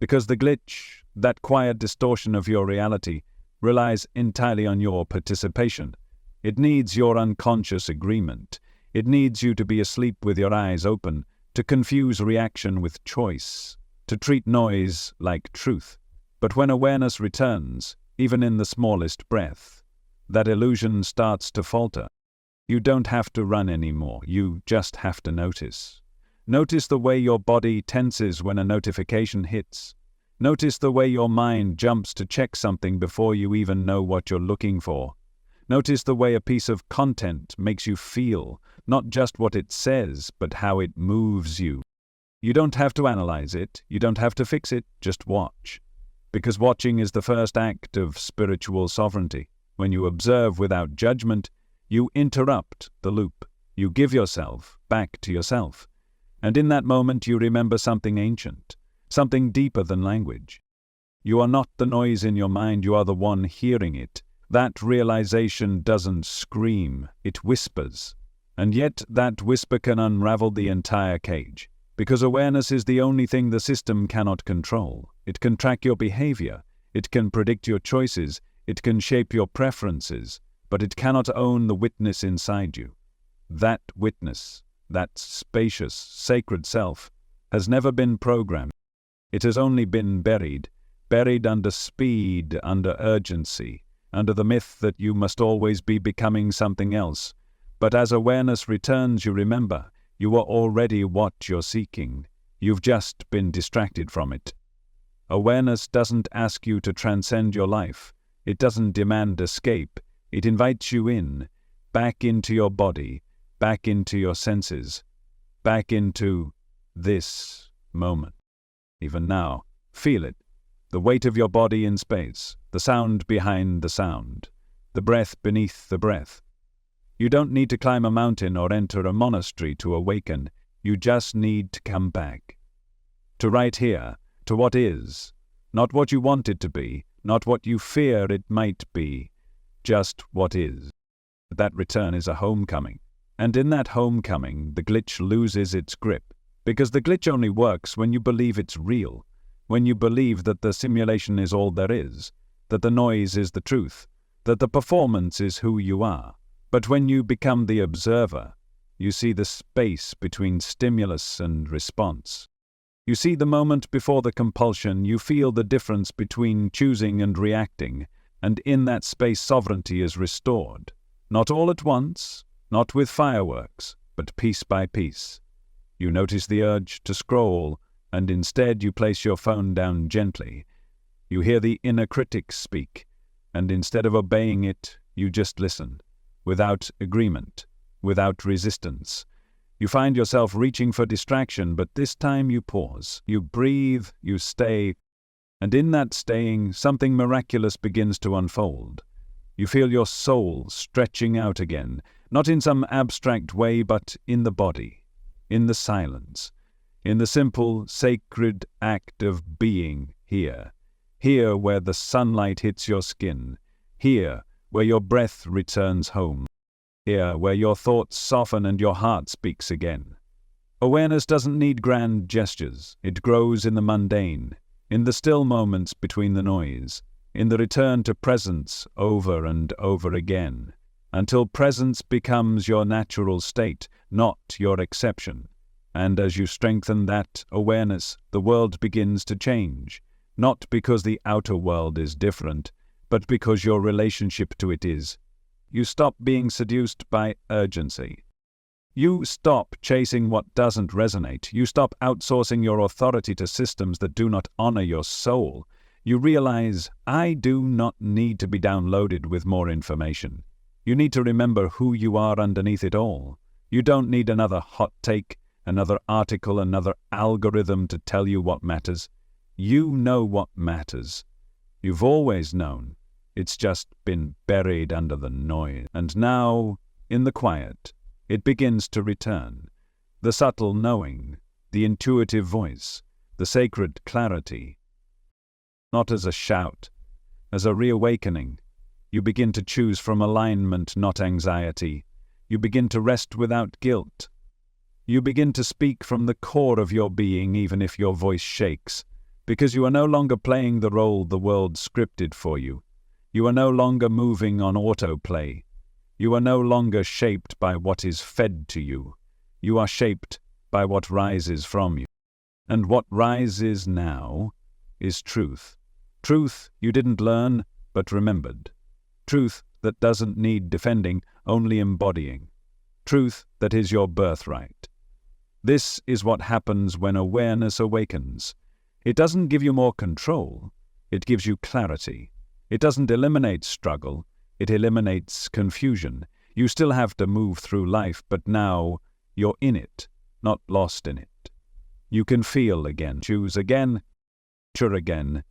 Because the glitch, that quiet distortion of your reality, relies entirely on your participation. It needs your unconscious agreement. It needs you to be asleep with your eyes open, to confuse reaction with choice, to treat noise like truth. But when awareness returns, even in the smallest breath, that illusion starts to falter. You don't have to run anymore, you just have to notice. Notice the way your body tenses when a notification hits. Notice the way your mind jumps to check something before you even know what you're looking for. Notice the way a piece of content makes you feel, not just what it says, but how it moves you. You don't have to analyze it, you don't have to fix it, just watch. Because watching is the first act of spiritual sovereignty. When you observe without judgment, you interrupt the loop. You give yourself back to yourself. And in that moment you remember something ancient, something deeper than language. You are not the noise in your mind, you are the one hearing it. That realization doesn't scream, it whispers. And yet that whisper can unravel the entire cage. Because awareness is the only thing the system cannot control. It can track your behavior, it can predict your choices, it can shape your preferences, but it cannot own the witness inside you. That witness, that spacious, sacred self, has never been programmed. It has only been buried under speed, under urgency, under the myth that you must always be becoming something else. But as awareness returns, you remember, you are already what you're seeking. You've just been distracted from it. Awareness doesn't ask you to transcend your life. It doesn't demand escape. It invites you in, back into your body, back into your senses, back into this moment. Even now, feel it. The weight of your body in space, the sound behind the sound, the breath beneath the breath. You don't need to climb a mountain or enter a monastery to awaken. You just need to come back. To right here, to what is, not what you want it to be, not what you fear it might be, just what is. That return is a homecoming. And in that homecoming, the glitch loses its grip. Because the glitch only works when you believe it's real, when you believe that the simulation is all there is, that the noise is the truth, that the performance is who you are. But when you become the observer, you see the space between stimulus and response. You see the moment before the compulsion, you feel the difference between choosing and reacting, and in that space sovereignty is restored. Not all at once, not with fireworks, but piece by piece. You notice the urge to scroll, and instead you place your phone down gently. You hear the inner critic speak, and instead of obeying it, you just listen, without agreement, without resistance. You find yourself reaching for distraction, but this time you pause, you breathe, you stay, and in that staying, something miraculous begins to unfold. You feel your soul stretching out again, not in some abstract way, but in the body, in the silence, in the simple, sacred act of being here. Here where the sunlight hits your skin. Here where your breath returns home. Here where your thoughts soften and your heart speaks again. Awareness doesn't need grand gestures. It grows in the mundane, in the still moments between the noise, in the return to presence over and over again, until presence becomes your natural state, not your exception. And as you strengthen that awareness, the world begins to change, not because the outer world is different, but because your relationship to it is. You stop being seduced by urgency. You stop chasing what doesn't resonate. You stop outsourcing your authority to systems that do not honor your soul. You realize, I do not need to be downloaded with more information. You need to remember who you are underneath it all. You don't need another hot take, another article, another algorithm to tell you what matters. You know what matters. You've always known. It's just been buried under the noise. And now, in the quiet, it begins to return. The subtle knowing, the intuitive voice, the sacred clarity. Not as a shout, as a reawakening. You begin to choose from alignment, not anxiety. You begin to rest without guilt. You begin to speak from the core of your being, even if your voice shakes, because you are no longer playing the role the world scripted for you. You are no longer moving on autoplay. You are no longer shaped by what is fed to you. You are shaped by what rises from you. And what rises now is truth. Truth you didn't learn, but remembered. Truth that doesn't need defending, only embodying. Truth that is your birthright. This is what happens when awareness awakens. It doesn't give you more control. It gives you clarity. It doesn't eliminate struggle, it eliminates confusion. You still have to move through life, but now you're in it, not lost in it. You can feel again, choose again, nurture again,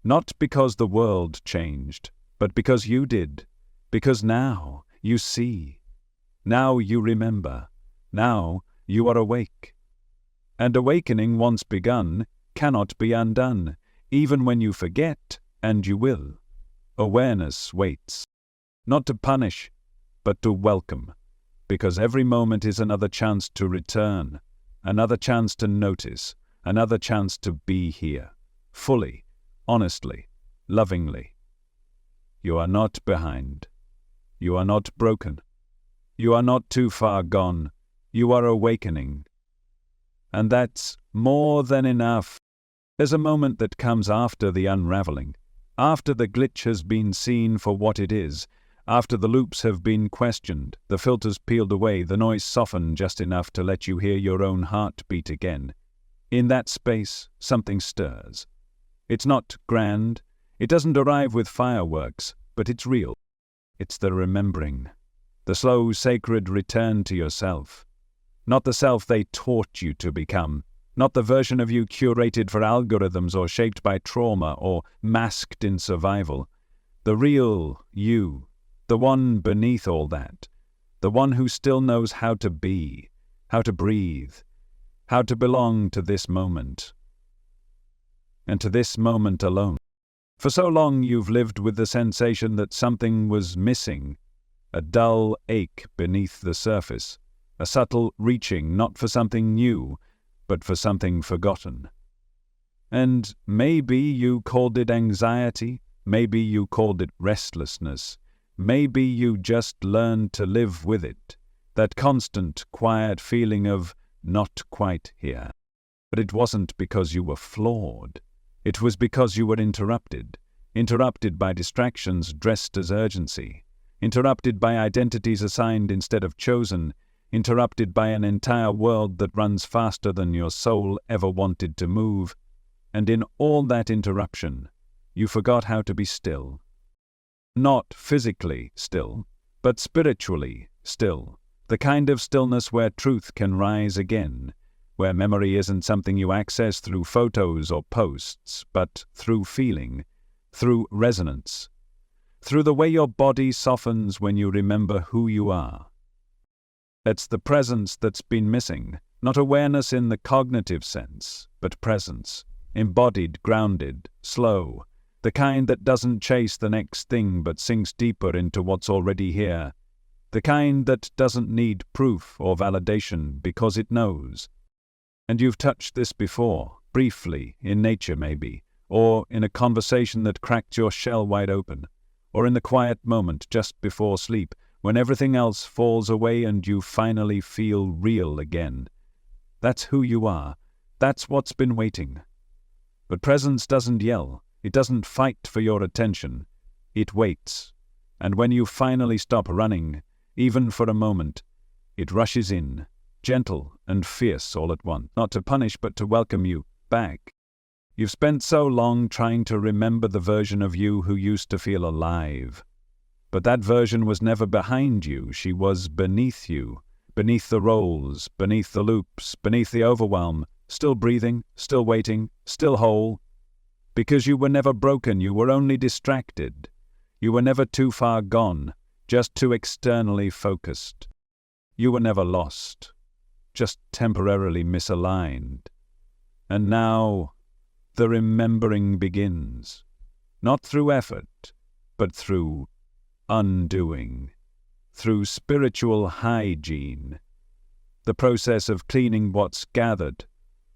not because the world changed, but because you did. Because now you see. Now you remember. Now you are awake. And awakening once begun cannot be undone, even when you forget, and you will. Awareness waits, not to punish, but to welcome, because every moment is another chance to return, another chance to notice, another chance to be here, fully, honestly, lovingly. You are not behind. You are not broken. You are not too far gone. You are awakening. And that's more than enough. There's a moment that comes after the unraveling. After the glitch has been seen for what it is, after the loops have been questioned, the filters peeled away, the noise softened just enough to let you hear your own heart beat again. In that space, something stirs. It's not grand, it doesn't arrive with fireworks, but it's real. It's the remembering, the slow, sacred return to yourself. Not the self they taught you to become, not the version of you curated for algorithms or shaped by trauma or masked in survival. The real you, the one beneath all that, the one who still knows how to be, how to breathe, how to belong to this moment, and to this moment alone. For so long you've lived with the sensation that something was missing, a dull ache beneath the surface, a subtle reaching not for something new, but for something forgotten. And maybe you called it anxiety, maybe you called it restlessness, maybe you just learned to live with it, that constant, quiet feeling of not quite here. But it wasn't because you were flawed. It was because you were interrupted by distractions dressed as urgency, interrupted by identities assigned instead of chosen, interrupted by an entire world that runs faster than your soul ever wanted to move. And in all that interruption, you forgot how to be still. Not physically still, but spiritually still. The kind of stillness where truth can rise again, where memory isn't something you access through photos or posts, but through feeling, through resonance, through the way your body softens when you remember who you are. It's the presence that's been missing, not awareness in the cognitive sense, but presence, embodied, grounded, slow, the kind that doesn't chase the next thing but sinks deeper into what's already here, the kind that doesn't need proof or validation because it knows. And you've touched this before, briefly, in nature maybe, or in a conversation that cracked your shell wide open, or in the quiet moment just before sleep, when everything else falls away and you finally feel real again. That's who you are. That's what's been waiting. But presence doesn't yell. It doesn't fight for your attention. It waits. And when you finally stop running, even for a moment, it rushes in, gentle and fierce all at once, not to punish but to welcome you back. You've spent so long trying to remember the version of you who used to feel alive. But that version was never behind you. She was beneath you, beneath the roles, beneath the loops, beneath the overwhelm, still breathing, still waiting, still whole. Because you were never broken, you were only distracted. You were never too far gone, just too externally focused. You were never lost, just temporarily misaligned. And now, the remembering begins, not through effort, but through undoing, through spiritual hygiene, the process of cleaning what's gathered,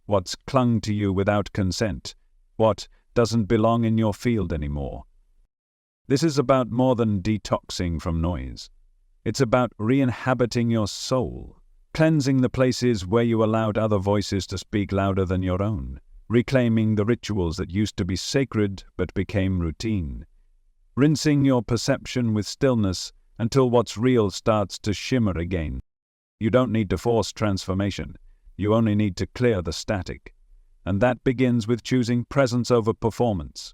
what's clung to you without consent, what doesn't belong in your field anymore. This is about more than detoxing from noise. It's about re-inhabiting your soul, cleansing the places where you allowed other voices to speak louder than your own, reclaiming the rituals that used to be sacred but became routine, rinsing your perception with stillness until what's real starts to shimmer again. You don't need to force transformation. You only need to clear the static. And that begins with choosing presence over performance.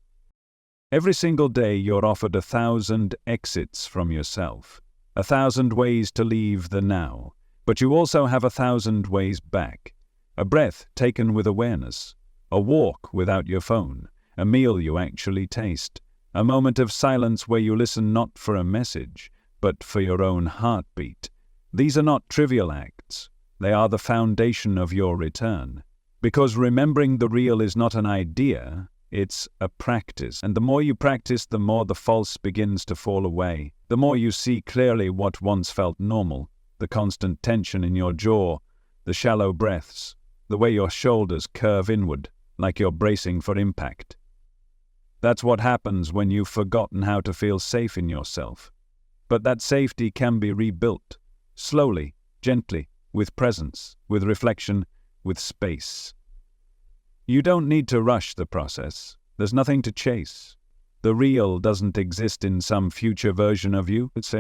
Every single day you're offered 1,000 exits from yourself, 1,000 ways to leave the now, but you also have 1,000 ways back. A breath taken with awareness, a walk without your phone, a meal you actually taste, a moment of silence where you listen not for a message, but for your own heartbeat. These are not trivial acts. They are the foundation of your return. Because remembering the real is not an idea, it's a practice. And the more you practice, the more the false begins to fall away. The more you see clearly what once felt normal, the constant tension in your jaw, the shallow breaths, the way your shoulders curve inward, like you're bracing for impact. That's what happens when you've forgotten how to feel safe in yourself. But that safety can be rebuilt, slowly, gently, with presence, with reflection, with space. You don't need to rush the process. There's nothing to chase. The real doesn't exist in some future version of you. It's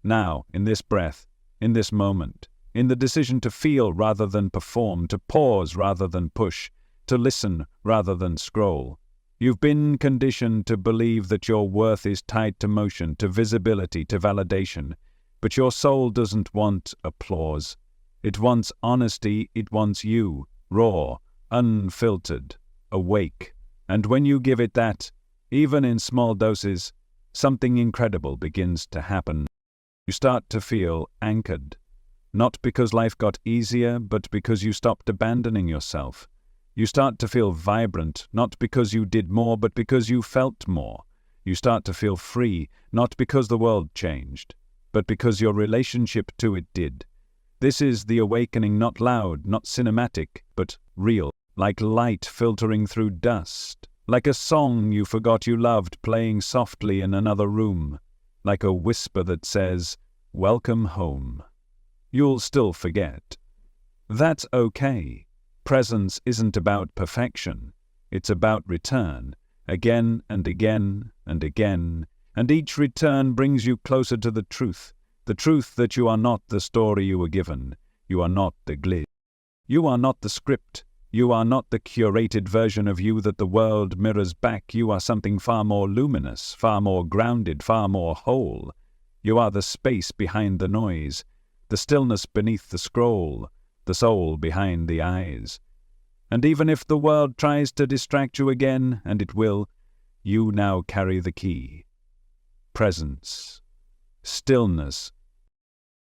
now, in this breath, in this moment, in the decision to feel rather than perform, to pause rather than push, to listen rather than scroll. You've been conditioned to believe that your worth is tied to motion, to visibility, to validation. But your soul doesn't want applause. It wants honesty. It wants you, raw, unfiltered, awake. And when you give it that, even in small doses, something incredible begins to happen. You start to feel anchored, not because life got easier, but because you stopped abandoning yourself. You start to feel vibrant, not because you did more, but because you felt more. You start to feel free, not because the world changed, but because your relationship to it did. This is the awakening, not loud, not cinematic, but real, like light filtering through dust, like a song you forgot you loved playing softly in another room, like a whisper that says, "Welcome home." You'll still forget. That's okay. Presence isn't about perfection. It's about return, again and again and again, and each return brings you closer to the truth that you are not the story you were given, you are not the glitch. You are not the script, you are not the curated version of you that the world mirrors back. You are something far more luminous, far more grounded, far more whole. You are the space behind the noise, the stillness beneath the scroll, the soul behind the eyes. And even if the world tries to distract you again, and it will, you now carry the key. Presence, stillness,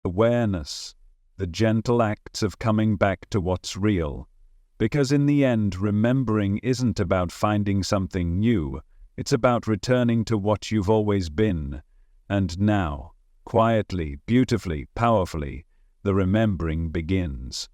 awareness, the gentle acts of coming back to what's real. Because in the end, remembering isn't about finding something new, it's about returning to what you've always been. And now, quietly, beautifully, powerfully, the remembering begins.